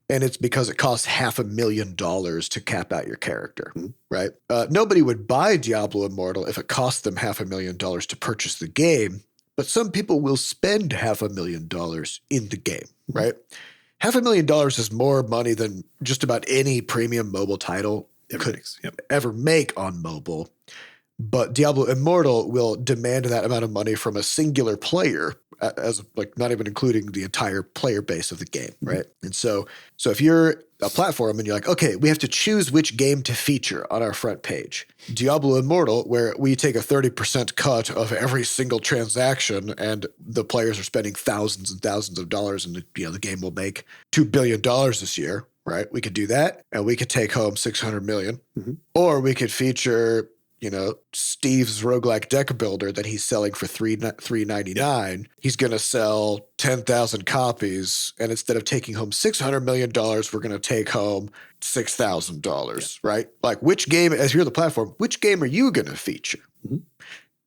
And it's because it costs $500,000 to cap out your character, right? Nobody would buy Diablo Immortal if it cost them $500,000 to purchase the game, but some people will spend $500,000 in the game, right? $500,000 is more money than just about any premium mobile title could ever make on mobile. But Diablo Immortal will demand that amount of money from a singular player, as like not even including the entire player base of the game, right? And so if you're a platform and you're like, okay, we have to choose which game to feature on our front page. Diablo Immortal, where we take a 30% cut of every single transaction, and the players are spending thousands and thousands of dollars, and the game will make $2 billion this year, right? We could do that, and we could take home $600 million, or we could feature Steve's roguelike deck builder that he's selling for $3.99. He's going to sell 10,000 copies, and instead of taking home $600 million, we're going to take home $6,000, right? Like, which game, as you're the platform, which game are you going to feature?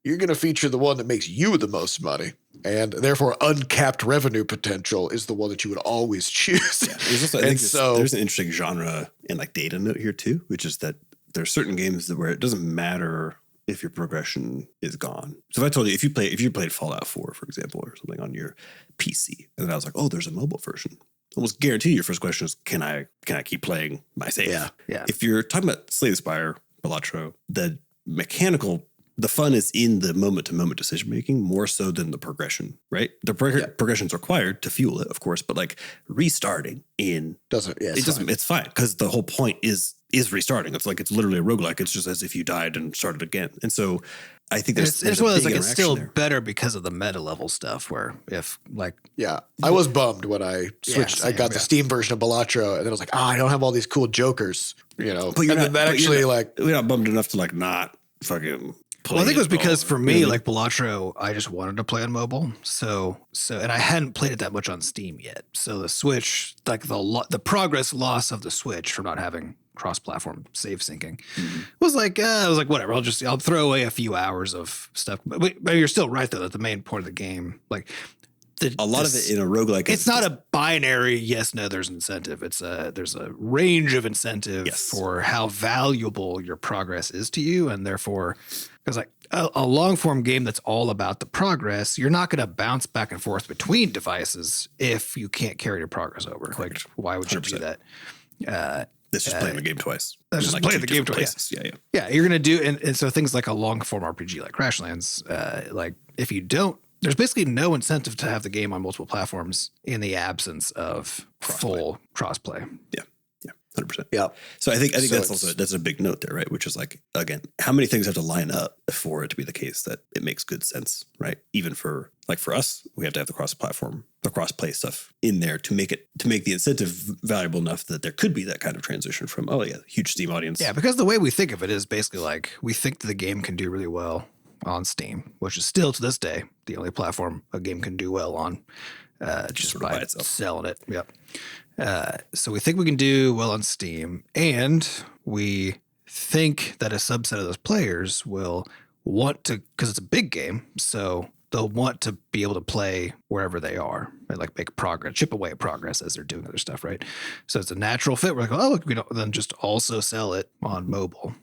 You're going to feature the one that makes you the most money, and therefore uncapped revenue potential is the one that you would always choose. There's an interesting genre and like data note here too, which is that there's certain games where it doesn't matter if your progression is gone. So if I told you, if you played Fallout 4, for example, or something on your PC, and then I was like, oh, there's a mobile version, almost guarantee your first question is, can I keep playing my save? Yeah. If you're talking about Slay the Spire, Balatro, the fun is in the moment-to-moment decision-making more so than the progression, right? The progression's required to fuel it, of course, but like restarting it's fine because the whole point is restarting. It's like, it's literally a roguelike. It's just as if you died and started again. And so I think there's well as like it's still better because of the meta level stuff where if like I was bummed when I switched. I got the Steam version of Balatro, and then I was like, I don't have all these cool jokers, But you're not bummed enough to like not fucking. Well, I think it was because for me, like Balatro, I just wanted to play on mobile. So, and I hadn't played it that much on Steam yet. So the Switch, like the progress loss of the Switch from not having cross-platform save syncing was like, I was like, whatever. I'll throw away a few hours of stuff. But you're still right though that the main point of the game, like. A lot of it in a roguelike. It's not a binary yes, no, there's incentive. There's a range of incentive for how valuable your progress is to you. And therefore, because like a long form game that's all about the progress, you're not going to bounce back and forth between devices if you can't carry your progress over. Correct. Like, why would you do that? This is playing the game twice. That's just playing the game twice. Yeah. You're going to do, and so things like a long form RPG like Crashlands, like if you don't, there's basically no incentive to have the game on multiple platforms in the absence of full crossplay. Yeah. 100%. Yeah. So I think that's a big note there, right? Which is like, again, how many things have to line up for it to be the case that it makes good sense, right? Even for us, we have to have the cross-play stuff in there to make the incentive valuable enough that there could be that kind of transition from, huge Steam audience. Yeah, because the way we think of it is basically like we think that the game can do really well on Steam, which is still to this day the only platform a game can do well on, just by itself. Selling it. Yep. So we think we can do well on Steam, and we think that a subset of those players will want to, because it's a big game, so they'll want to be able to play wherever they are and like make progress, chip away at progress as they're doing other stuff, right? So it's a natural fit. We're like, oh, look, then just also sell it on mobile.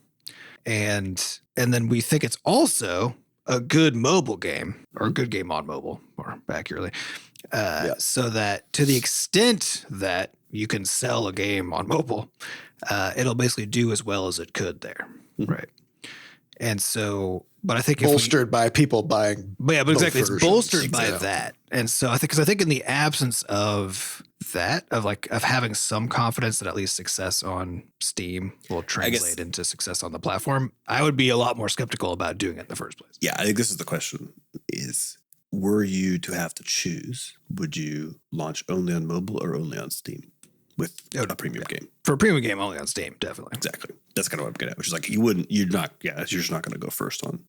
And then we think it's also a good mobile game, or a good game on mobile, more accurately. So that to the extent that you can sell a game on mobile, it'll basically do as well as it could there, right? And so, but I think bolstered by people buying. But exactly, it's bolstered by that. And so I think in the absence of that, of having some confidence that at least success on Steam will translate into success on the platform, I would be a lot more skeptical about doing it in the first place. Yeah, I think this is the question: is were you to have to choose, would you launch only on mobile or only on Steam with a premium game? For a premium game, only on Steam, definitely. Exactly. That's kind of what I'm getting at, which is like you're just not going to go first on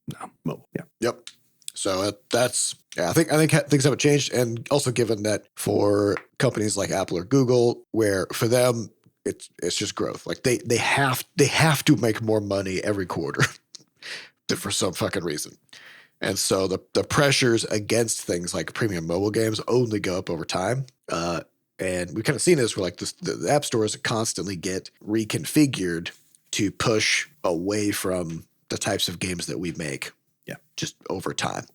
mobile. Yeah. Yep. So I think things haven't changed, and also given that for companies like Apple or Google, where for them it's just growth. Like they have to make more money every quarter for some fucking reason. And so the pressures against things like premium mobile games only go up over time. And we've kind of seen this where like the app stores constantly get reconfigured to push away from the types of games that we make. Yeah. Just over time.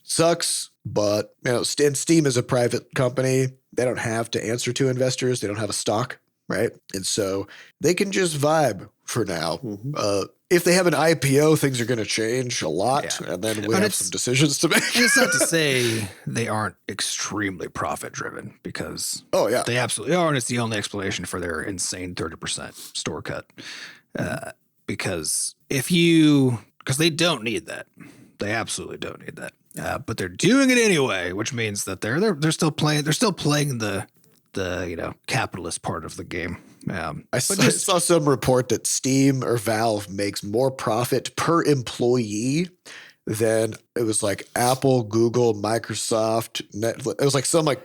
Sucks, but Steam is a private company. They don't have to answer to investors. They don't have a stock, right? And so they can just vibe for now. Mm-hmm. If they have an IPO, things are going to change a lot, and then we have some decisions to make. And it's not to say they aren't extremely profit-driven, because they absolutely are, and it's the only explanation for their insane 30% store cut. Because they don't need that. They absolutely don't need that. But they're doing it anyway, which means that they're still playing. They're still playing the capitalist part of the game. I saw some report that Steam or Valve makes more profit per employee than it was like Apple, Google, Microsoft, Netflix. It was like some like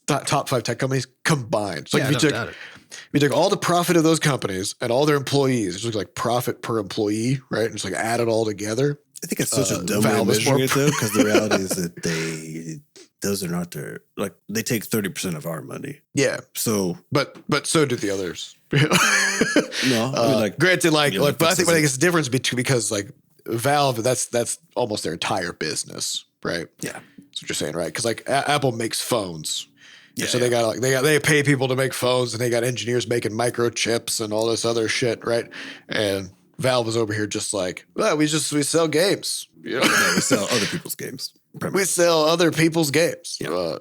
top 5 tech companies combined. So if you took all the profit of those companies and all their employees, it's like profit per employee, right? And just like add it all together. I think it's such a dumb way of measuring it, though, because the reality is that those are not their, like, they take 30% of our money. Yeah. So, but so do the others. No, I mean, granted, but I think it's the difference because like Valve, that's almost their entire business, right? Yeah. That's what you're saying, right? Because like Apple makes phones. Yeah, so they pay people to make phones, and they got engineers making microchips and all this other shit, right? And Valve is over here just like, well, we sell games. We sell other people's games. We sell other people's games. Yeah.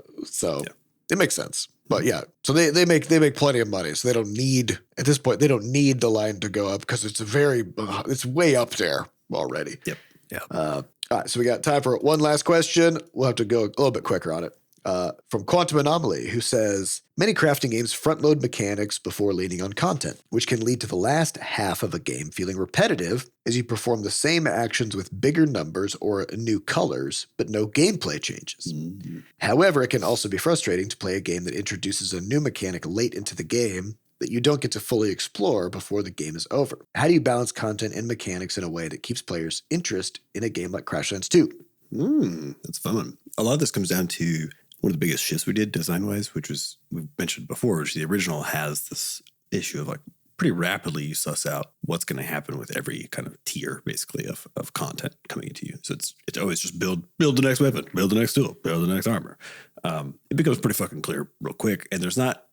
It makes sense. But yeah, so they make plenty of money. So they don't need, at this point, they don't need the line to go up because it's way up there already. Yep. Yeah. All right, so we got time for one last question. We'll have to go a little bit quicker on it. from QuantumAnomaly, who says, many crafting games front-load mechanics before leaning on content, which can lead to the last half of a game feeling repetitive as you perform the same actions with bigger numbers or new colors, but no gameplay changes. However, it can also be frustrating to play a game that introduces a new mechanic late into the game that you don't get to fully explore before the game is over. How do you balance content and mechanics in a way that keeps players' interest in a game like Crashlands 2? That's fun. A lot of this comes down to one of the biggest shifts we did design-wise, which was, we've mentioned before, which the original has this issue of like pretty rapidly you suss out what's going to happen with every kind of tier, basically, of content coming into you. So it's always just build the next weapon, build the next tool, build the next armor. It becomes pretty fucking clear real quick, and there's not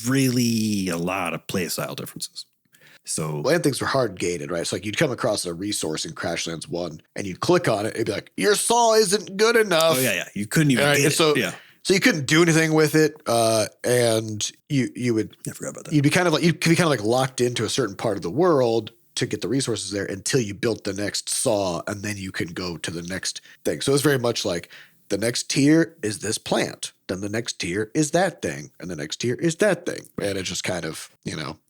really a lot of play style differences. So, and things were hard gated, right? So like you'd come across a resource in Crashlands 1 and you'd click on it, it'd be like, your saw isn't good enough. Oh yeah. You couldn't even get it. So you couldn't do anything with it, and you would. I forgot about that. You'd be kind of like locked into a certain part of the world to get the resources there until you built the next saw, and then you can go to the next thing. So it's very much like the next tier is this plant, then the next tier is that thing, and the next tier is that thing, and it just kind of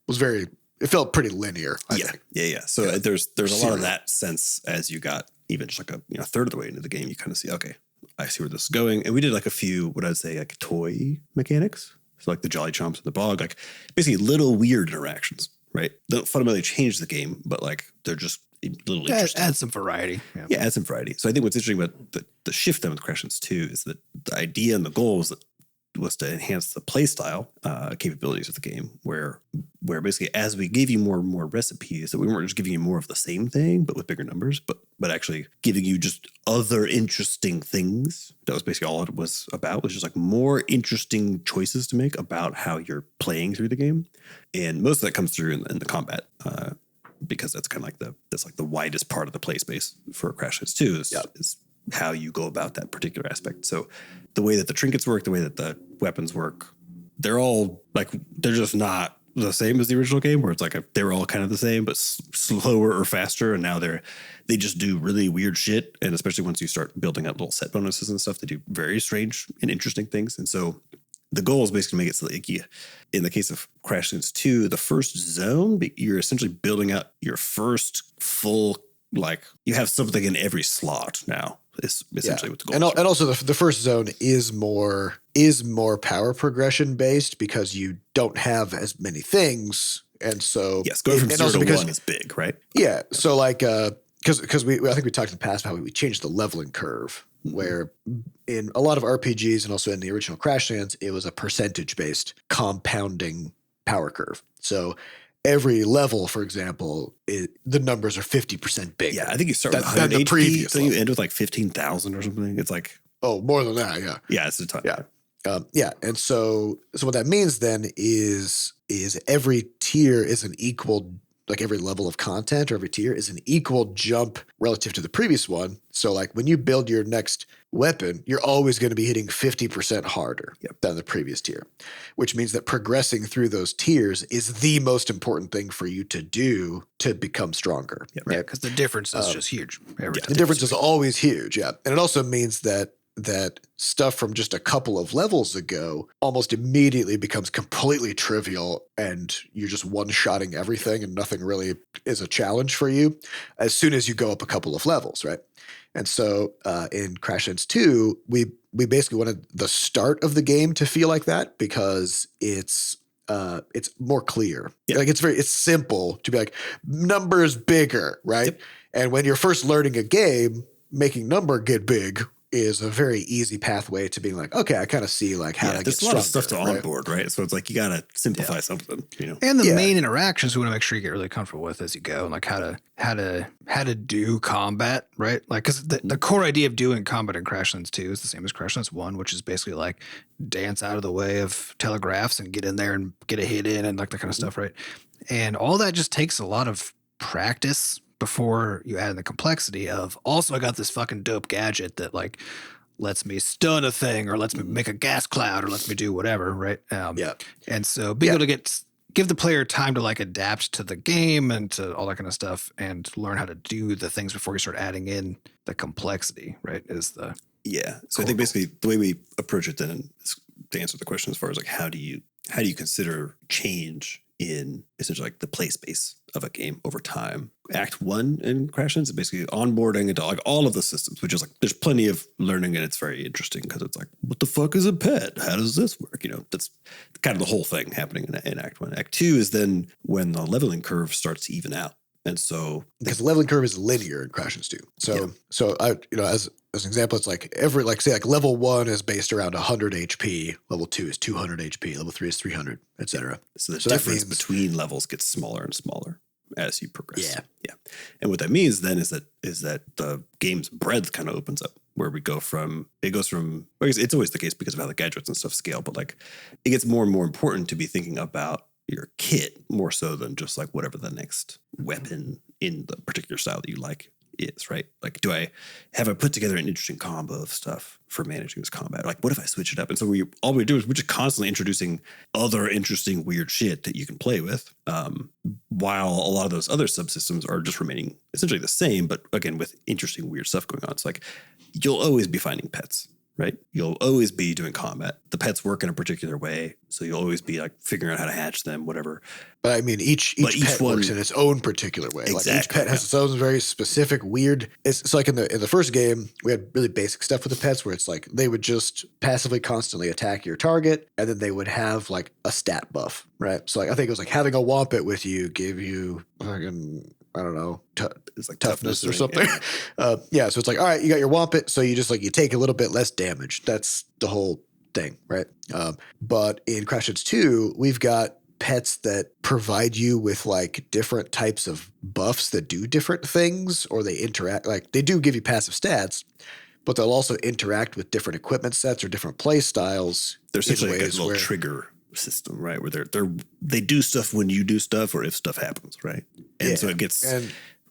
was very. It felt pretty linear. I think. Yeah. So there's a lot of that sense as you got even just like a third of the way into the game. You kind of see, okay, I see where this is going. And we did like a few, what I'd say, like toy mechanics. So like the Jolly Chomps and the Bog, like basically little weird interactions, right? They don't fundamentally change the game, but like they're just a little interesting. Add some variety. Yeah, add some variety. So I think what's interesting about the shift then with Crashlands 2 is that the idea and the goal was to enhance the playstyle capabilities of the game, where basically as we gave you more and more recipes, that we weren't just giving you more of the same thing, but with bigger numbers, but actually giving you just other interesting things. That was basically all it was about, was just like more interesting choices to make about how you're playing through the game. And most of that comes through in the combat, because that's kind of like the widest part of the play space for Crashlands 2 is how you go about that particular aspect. So the way that the trinkets work, the way that the weapons work, they're all like, they're just not the same as the original game, where it's like they were all kind of the same, but slower or faster. And now they just do really weird shit. And especially once you start building up little set bonuses and stuff, they do very strange and interesting things. And so the goal is basically to make it so that like in the case of Crashlands 2, the first zone, you're essentially building out your first full, like you have something in every slot now. Is essentially what the goal is. And also the first zone is more power progression based because you don't have as many things, and so yes, going from 0 to 1 is big, right? Yeah, so like because I think we talked in the past about how we changed the leveling curve, where in a lot of RPGs and also in the original Crashlands, it was a percentage based compounding power curve. So every level, for example, the numbers are 50% bigger. Yeah, I think you start with 100 the HP, previous so you end with like 15,000 or something. It's like more than that. Yeah, yeah, it's a ton. Yeah, and so what that means then is every tier is an equal, like every level of content or every tier is an equal jump relative to the previous one. So like when you build your next weapon, you're always going to be hitting 50% harder than the previous tier, which means that progressing through those tiers is the most important thing for you to do to become stronger. Right? Because the difference is just huge. The difference is always huge. Yeah. And it also means that stuff from just a couple of levels ago almost immediately becomes completely trivial, and you're just one-shotting everything and nothing really is a challenge for you as soon as you go up a couple of levels, right? And so in Crashlands 2, we basically wanted the start of the game to feel like that because it's more clear. Yeah. Like it's simple to be like, numbers bigger, right? Yep. And when you're first learning a game, making number get big is a very easy pathway to being like, okay, I kind of see like how to get there's a lot of stuff to onboard, right? So it's like you got to simplify something, And the main interactions we want to make sure you get really comfortable with as you go, and like how to do combat, right? Like because the core idea of doing combat in Crashlands 2 is the same as Crashlands 1, which is basically like dance out of the way of telegraphs and get in there and get a hit in and like that kind of stuff, right? And all that just takes a lot of practice before you add in the complexity of also I got this fucking dope gadget that like lets me stun a thing or lets me make a gas cloud or lets me do whatever, right? And so being able to give the player time to like adapt to the game and to all that kind of stuff and learn how to do the things before you start adding in the complexity, right? Is the Yeah. So I think basically the way we approach it then is to answer the question as far as like how do you consider change in essentially like the play space of a game over time. Act 1 in Crashlands is basically onboarding into like all of the systems, which is like there's plenty of learning and it's very interesting because it's like, what the fuck is a pet? How does this work? You know, that's kind of the whole thing happening in Act 1. Act 2 is then when the leveling curve starts to even out. And so because the leveling curve is linear in Crashlands 2. So I, you know, as an example, it's like level 1 is based around 100 HP, level 2 is 200 HP, level 3 is 300, etc. So the difference between levels gets smaller and smaller as you progress. Yeah. And what that means then is that the game's breadth kind of opens up where it goes from, I guess it's always the case because of how the gadgets and stuff scale, but like it gets more and more important to be thinking about your kit more so than just like whatever the next weapon in the particular style that you like is, right? Like, have I put together an interesting combo of stuff for managing this combat? Like, what if I switch it up? And so all we do is we're just constantly introducing other interesting weird shit that you can play with, while a lot of those other subsystems are just remaining essentially the same, but again, with interesting weird stuff going on. It's like, you'll always be finding pets, right? You'll always be doing combat. The pets work in a particular way, so you'll always be like figuring out how to hatch them, whatever. But I mean, each pet works in its own particular way. Exactly. Like each pet has its own very specific weird. It's like in the first game, we had really basic stuff with the pets where it's like they would just passively constantly attack your target, and then they would have like a stat buff, right? So like I think it was like having a Wompet with you gave you fucking, I don't know, it's like toughness or something. Yeah. So it's like, all right, you got your Wompet, so you just like you take a little bit less damage. That's the whole thing, right? But in Crashlands 2, we've got pets that provide you with like different types of buffs that do different things, or they interact, like they do give you passive stats, but they'll also interact with different equipment sets or different play styles. There's essentially like a little trigger system, right? Where they do stuff when you do stuff or if stuff happens, right? And so it gets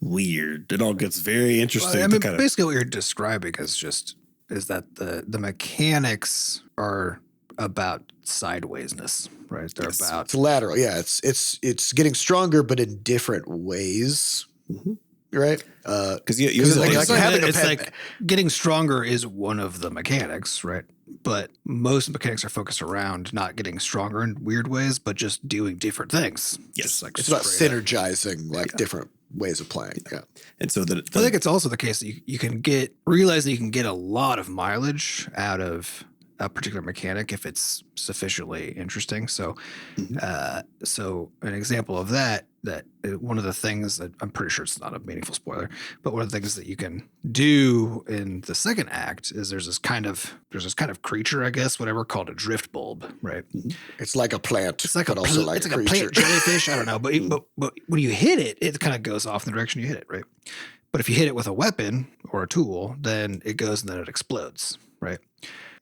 weird. It all gets very interesting. Well, I mean, basically what you're describing is that the mechanics are about sidewaysness, right? They're about it's lateral. Yeah, it's getting stronger, but in different ways. Mm-hmm. Right? Because like getting stronger is one of the mechanics, right? But most mechanics are focused around not getting stronger in weird ways, but just doing different things. Yes, like it's about synergizing different ways of playing. Yeah, and so I think it's also the case that you can realize that you can get a lot of mileage out of a particular mechanic if it's sufficiently interesting. So, so an example of that one of the things that I'm pretty sure it's not a meaningful spoiler, but one of the things that you can do in the second act is there's this kind of creature, I guess, whatever, called a drift bulb, right? It's like a plant. It's like a plant jellyfish. I don't know, but when you hit it, it kind of goes off in the direction you hit it, right? But if you hit it with a weapon or a tool, then it goes and then it explodes, right?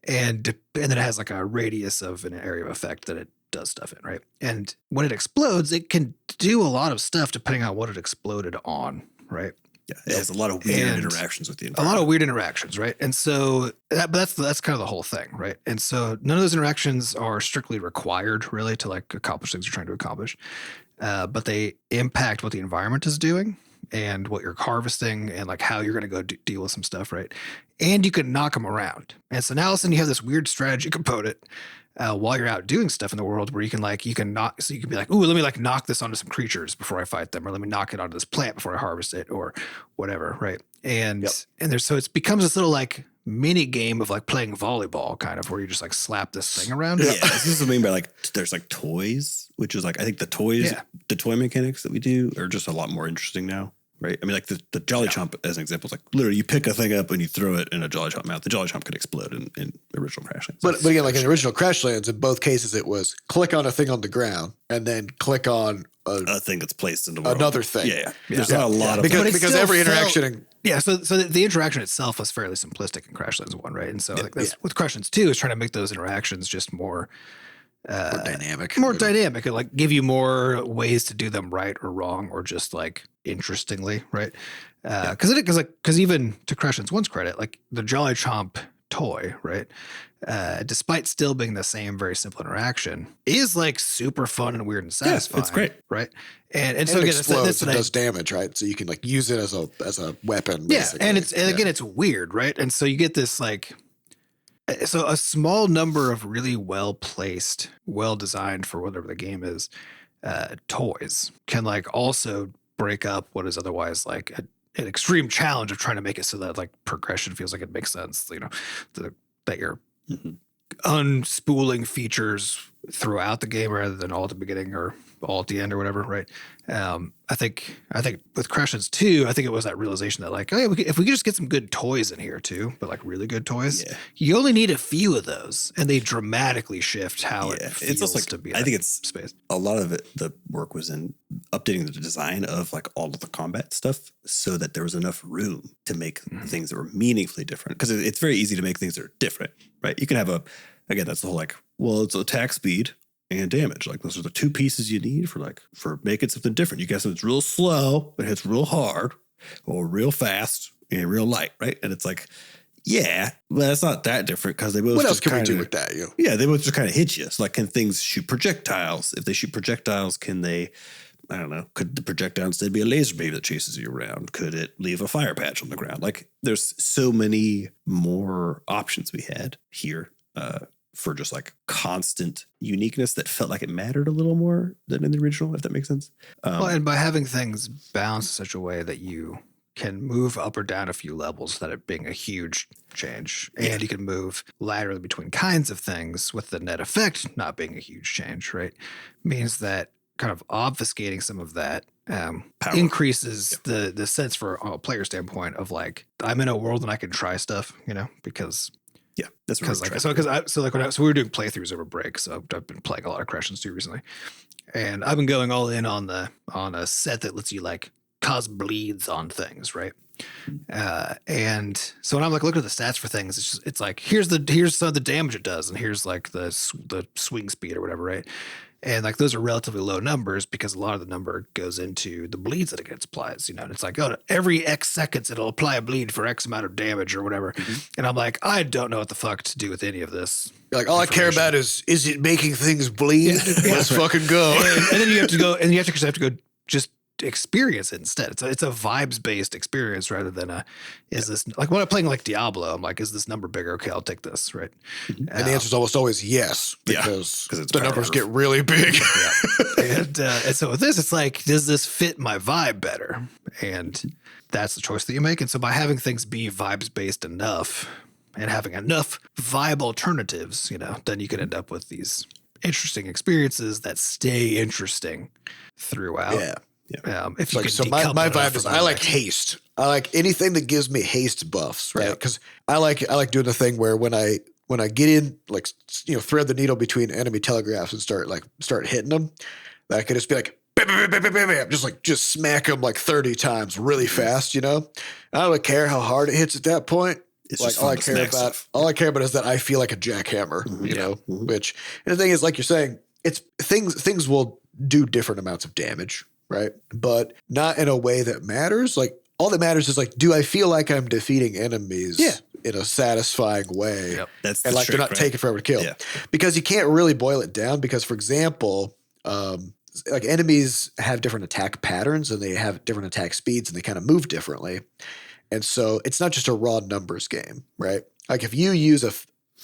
And then it has like a radius of an area of effect that it does stuff in, right? And when it explodes, it can do a lot of stuff depending on what it exploded on, right? Yeah, it has a lot of weird interactions with the environment. A lot of weird interactions, right? And so that's kind of the whole thing, right? And so none of those interactions are strictly required, really, to like accomplish things you're trying to accomplish, but they impact what the environment is doing and what you're harvesting and like how you're going to go deal with some stuff, right? And you can knock them around. And so now all of a sudden you have this weird strategy component while you're out doing stuff in the world where you can knock, so you can be like, ooh, let me like knock this onto some creatures before I fight them, or let me knock it onto this plant before I harvest it, or whatever, right? And so it becomes this little like mini game of like playing volleyball, kind of, where you just like slap this thing around. Yeah, this is what I mean by like there's like toys, which is like I think the toy mechanics that we do are just a lot more interesting now. Right. I mean, like the Jolly Chomp, as an example, is like literally you pick a thing up and you throw it in a Jolly Chomp mouth. The Jolly Chomp could explode in original Crashlands. But again, like in the original Crashlands, in both cases, it was click on a thing on the ground and then click on a thing that's placed in the world. Another thing. Yeah. There's not a lot of because every interaction. So the interaction itself was fairly simplistic in Crashlands 1, right? And so with Crashlands 2 is trying to make those interactions just more dynamic, and like give you more ways to do them right or wrong, or just like interestingly, right? Because even to Crashlands 1's credit, like the Jolly Chomp toy, right? Despite still being the same very simple interaction, is like super fun and weird and satisfying. It's great, right? And so again, it explodes and does damage, right? So you can like use it as a weapon. Yeah, basically. and again, it's weird, right? And so you get this like, so a small number of really well placed, well designed for whatever the game is, toys can like also break up what is otherwise like an extreme challenge of trying to make it so that like progression feels like it makes sense. You know, that you're unspooling features throughout the game rather than all at the beginning or all at the end or whatever, right? I think with Crashlands 2, I think it was that realization that like, oh yeah, if we could just get some good toys in here too, but like really good toys, you only need a few of those, and they dramatically shift how it feels it's also like, to be. I think it's space. A lot of it. The work was in updating the design of like all of the combat stuff so that there was enough room to make things that were meaningfully different. Because it's very easy to make things that are different, right? You can have again, that's the whole like, well, it's attack speed and damage. Like those are the two pieces you need for making something different. You got something that's real slow, but hits real hard, or real fast and real light, right? And it's like, yeah, but it's not that different because they both. What else can we do with that? Yeah, they both just kind of hit you. So like, can things shoot projectiles? If they shoot projectiles, can they? I don't know. Could the projectile instead be a laser beam that chases you around? Could it leave a fire patch on the ground? Like, there's so many more options we had here. For just like constant uniqueness that felt like it mattered a little more than in the original, if that makes sense. Well, and by having things balanced in such a way that you can move up or down a few levels without it being a huge change, and you can move laterally between kinds of things with the net effect not being a huge change, right? Means that kind of obfuscating some of that increases the sense for a player standpoint of like, I'm in a world and I can try stuff, you know, because that's because like when we were doing playthroughs over break, so I've been playing a lot of Crashlands 2 recently, and I've been going all in on a set that lets you like cause bleeds on things, right? And so when I'm like looking at the stats for things, it's like here's some of the damage it does, and here's like the swing speed or whatever, right? And like those are relatively low numbers because a lot of the number goes into the bleeds that it gets applied. You know, and it's like, oh, every X seconds it'll apply a bleed for X amount of damage or whatever. And I'm like, I don't know what the fuck to do with any of this. You're like, all I care about is it making things bleed? Let's fucking go. And then you have to go, and you have to go just experience it instead. It's a vibes based experience rather than is this like when I'm playing like Diablo, I'm like, is this number bigger? Okay, I'll take this, right? And the answer is almost always yes, because the numbers get really big. And so with this, it's like, does this fit my vibe better? And that's the choice that you make. And so by having things be vibes based enough and having enough vibe alternatives, you know, then you can end up with these interesting experiences that stay interesting throughout. Yeah. If you like, so my vibe is I like haste. I like anything that gives me haste buffs, right? Because I like doing the thing where when I get in, like, you know, thread the needle between enemy telegraphs and start hitting them, that I could just be like, bam, bam, bam, bam, bam, bam, just smack them like 30 times really fast, you know? I don't really care how hard it hits at that point. It's like all I care about is that I feel like a jackhammer, you know. Which, and the thing is, like you're saying, it's things will do different amounts of damage. Right. But not in a way that matters. Like all that matters is like, do I feel like I'm defeating enemies in a satisfying way? Yep. That's and like they're not taking forever to kill. Yeah. Because you can't really boil it down because, for example, like enemies have different attack patterns and they have different attack speeds and they kind of move differently. And so it's not just a raw numbers game, right? Like if you use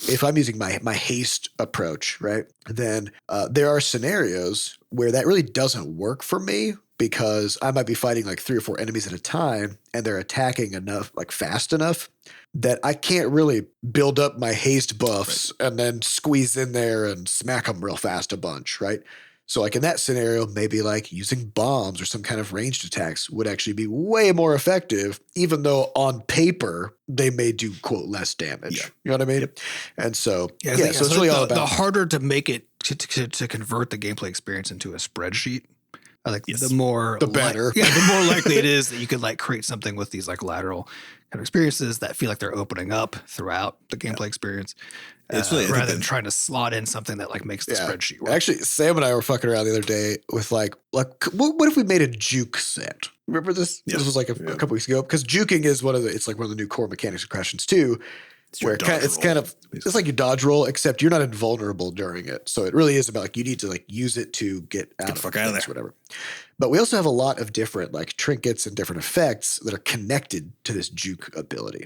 if I'm using my haste approach, right, then there are scenarios where that really doesn't work for me because I might be fighting like 3 or 4 enemies at a time and they're attacking enough, like fast enough that I can't really build up my haste buffs and then squeeze in there and smack them real fast a bunch, right? So like in that scenario, maybe like using bombs or some kind of ranged attacks would actually be way more effective, even though on paper they may do, quote, less damage. Yeah. You know what I mean? Yep. And so, so it's really all about the harder to make it to convert the gameplay experience into a spreadsheet. I think the better. The more likely it is that you could like create something with these like lateral kind of experiences that feel like they're opening up throughout the gameplay experience. It's really, rather than trying to slot in something that like makes the spreadsheet work. Actually, Sam and I were fucking around the other day with like what if we made a juke set? Remember this? Yeah. This was like a couple weeks ago because juking is it's like one of the new core mechanics of Crashlands 2. where it's kind of it's like you dodge roll, except you're not invulnerable during it. So it really is about like you need to like use it to get the fuck out of there, whatever. But we also have a lot of different like trinkets and different effects that are connected to this juke ability.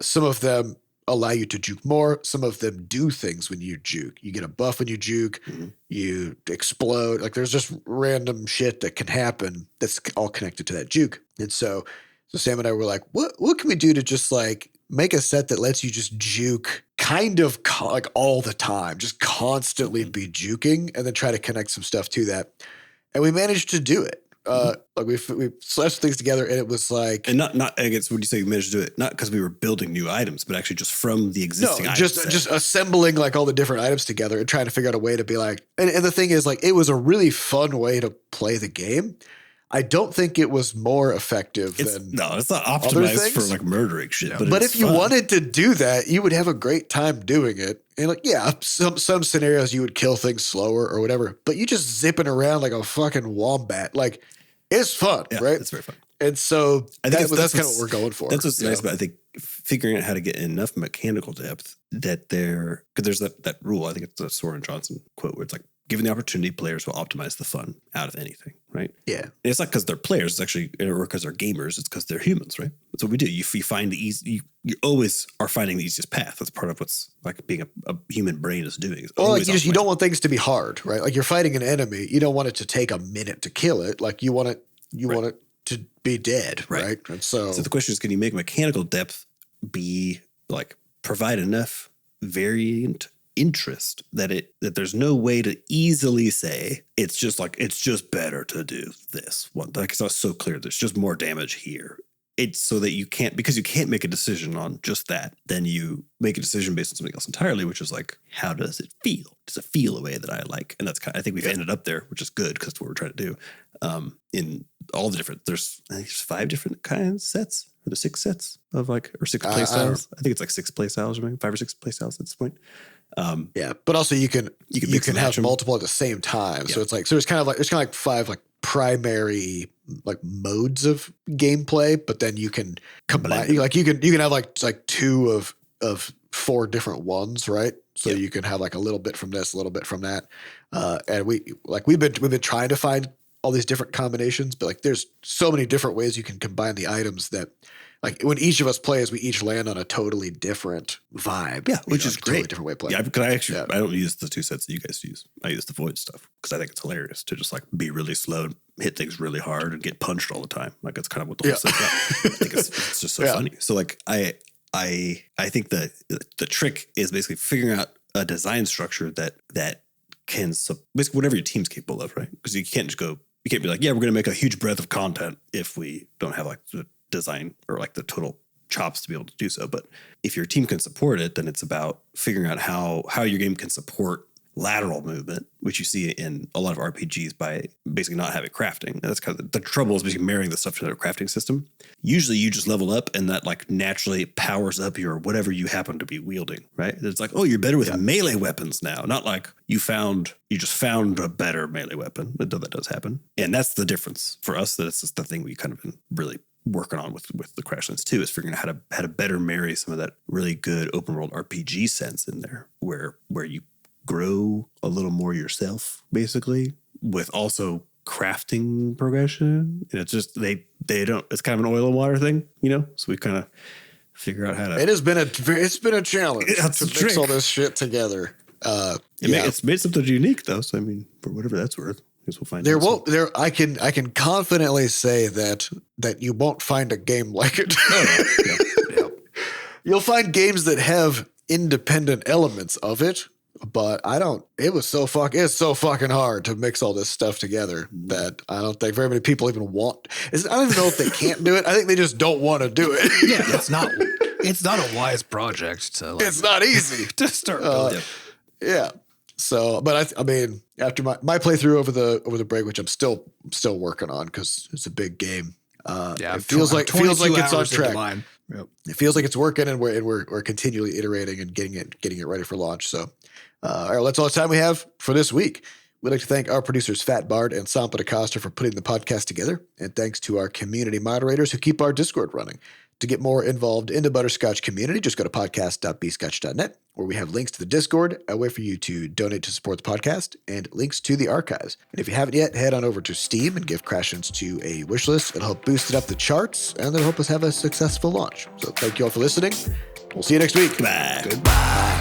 Some of them allow you to juke more. Some of them do things when you juke. You get a buff when you juke. You explode. Like there's just random shit that can happen that's all connected to that juke. And so Sam and I were like, what can we do to just like make a set that lets you just juke kind of like all the time, just constantly be juking, and then try to connect some stuff to that. And we managed to do it. Like we slashed things together, and it was like, and not I guess, would you say we managed to do it? Not because we were building new items, but actually just from the existing items. Just assembling like all the different items together and trying to figure out a way to be like, and the thing is like, it was a really fun way to play the game. I don't think it was more effective than it's not optimized for like murdering shit. But if you wanted to do that, you would have a great time doing it. And like, yeah, some scenarios you would kill things slower or whatever, but you just zipping around like a fucking wombat. Like it's fun, right? It's very fun. And so that's kind of what we're going for. That's what's nice about, I think, figuring out how to get enough mechanical depth that because there's that rule. I think it's the Soren Johnson quote where it's like, given the opportunity, players will optimize the fun out of anything, right? Yeah. And it's not because they're players, it's actually, or because they're gamers, it's because they're humans, right? That's what we do. You find the easy, you always are finding the easiest path. That's part of what's like being a human brain is doing. Well, like you don't want things to be hard, right? Like you're fighting an enemy. You don't want it to take a minute to kill it. Like you want it to be dead, right? And so the question is, can you make mechanical depth be like provide enough variant interest that there's no way to easily say it's just better to do this one. Like it's not so clear. There's just more damage here. It's so that you can't make a decision on just that. Then you make a decision based on something else entirely, which is like, how does it feel? Does it feel a way that I like? And that's I think we've ended up there, which is good because that's what we're trying to do. In all the different, I think there's 5 different kinds sets, or the 6 sets of like, or 6 play styles. I think it's like 6 play styles, or maybe 5 or 6 play styles at this point. But also you can have multiple at the same time. Yeah. So it's like, it's kind of like 5 like primary like modes of gameplay, but then you can combine, like you can have like 2 of 4 different ones, right? So you can have like a little bit from this, a little bit from that. And we've been trying to find all these different combinations, but like there's so many different ways you can combine the items that like when each of us plays, we each land on a totally different vibe. Yeah, which is great. Totally different way of playing. Yeah, because I don't use the 2 sets that you guys use. I use the void stuff because I think it's hilarious to just like be really slow, hit things really hard, and get punched all the time. Like that's kind of what the whole set's about. I think it's just so funny. So like I think the trick is basically figuring out a design structure that can basically whatever your team's capable of, right? Because you can't be like, yeah, we're going to make a huge breadth of content if we don't have like the design or like the total chops to be able to do so. But if your team can support it, then it's about figuring out how your game can support lateral movement, which you see in a lot of RPGs by basically not having crafting. And that's kind of the trouble is basically marrying the stuff to their crafting system. Usually you just level up and that like naturally powers up your whatever you happen to be wielding, right? It's like, oh, you're better with melee weapons now. Not like you just found a better melee weapon, though that does happen. And that's the difference for us. That it's just the thing we kind of been really working on with the Crashlands too, is figuring out how to better marry some of that really good open world RPG sense in there where you grow a little more yourself, basically, with also crafting progression. And it's just they don't. It's kind of an oil and water thing, So we kind of figure out how to. It's been a challenge to mix all this shit together. It's made something unique though. So I mean, for whatever that's worth, I guess we'll find. I can confidently say that you won't find a game like it. You'll find games that have independent elements of it. But it's so fucking hard to mix all this stuff together that I don't think very many people even want. I don't even know if they can't do it. I think they just don't want to do it. Yeah, it's not a wise project to like. It's not easy to start building. Yeah. So, but I mean, after my playthrough over the break, which I'm still working on because it's a big game. It feels like it's on track. Yep. It feels like it's working, and we're continually iterating and getting it ready for launch. So. All right, that's all the time we have for this week. We'd like to thank our producers Fat Bard and Sampa DaCosta for putting the podcast together, and thanks to our community moderators who keep our Discord running. To get more involved in the Butterscotch community, just go to podcast.bscotch.net, where we have links to the Discord, a way for you to donate to support the podcast, and links to the archives. And if you haven't yet, head on over to Steam and give Crashlands 2 a wish list. It'll help boost it up the charts, and it'll help us have a successful launch. So thank you all for listening. We'll see you next week. Goodbye. Goodbye.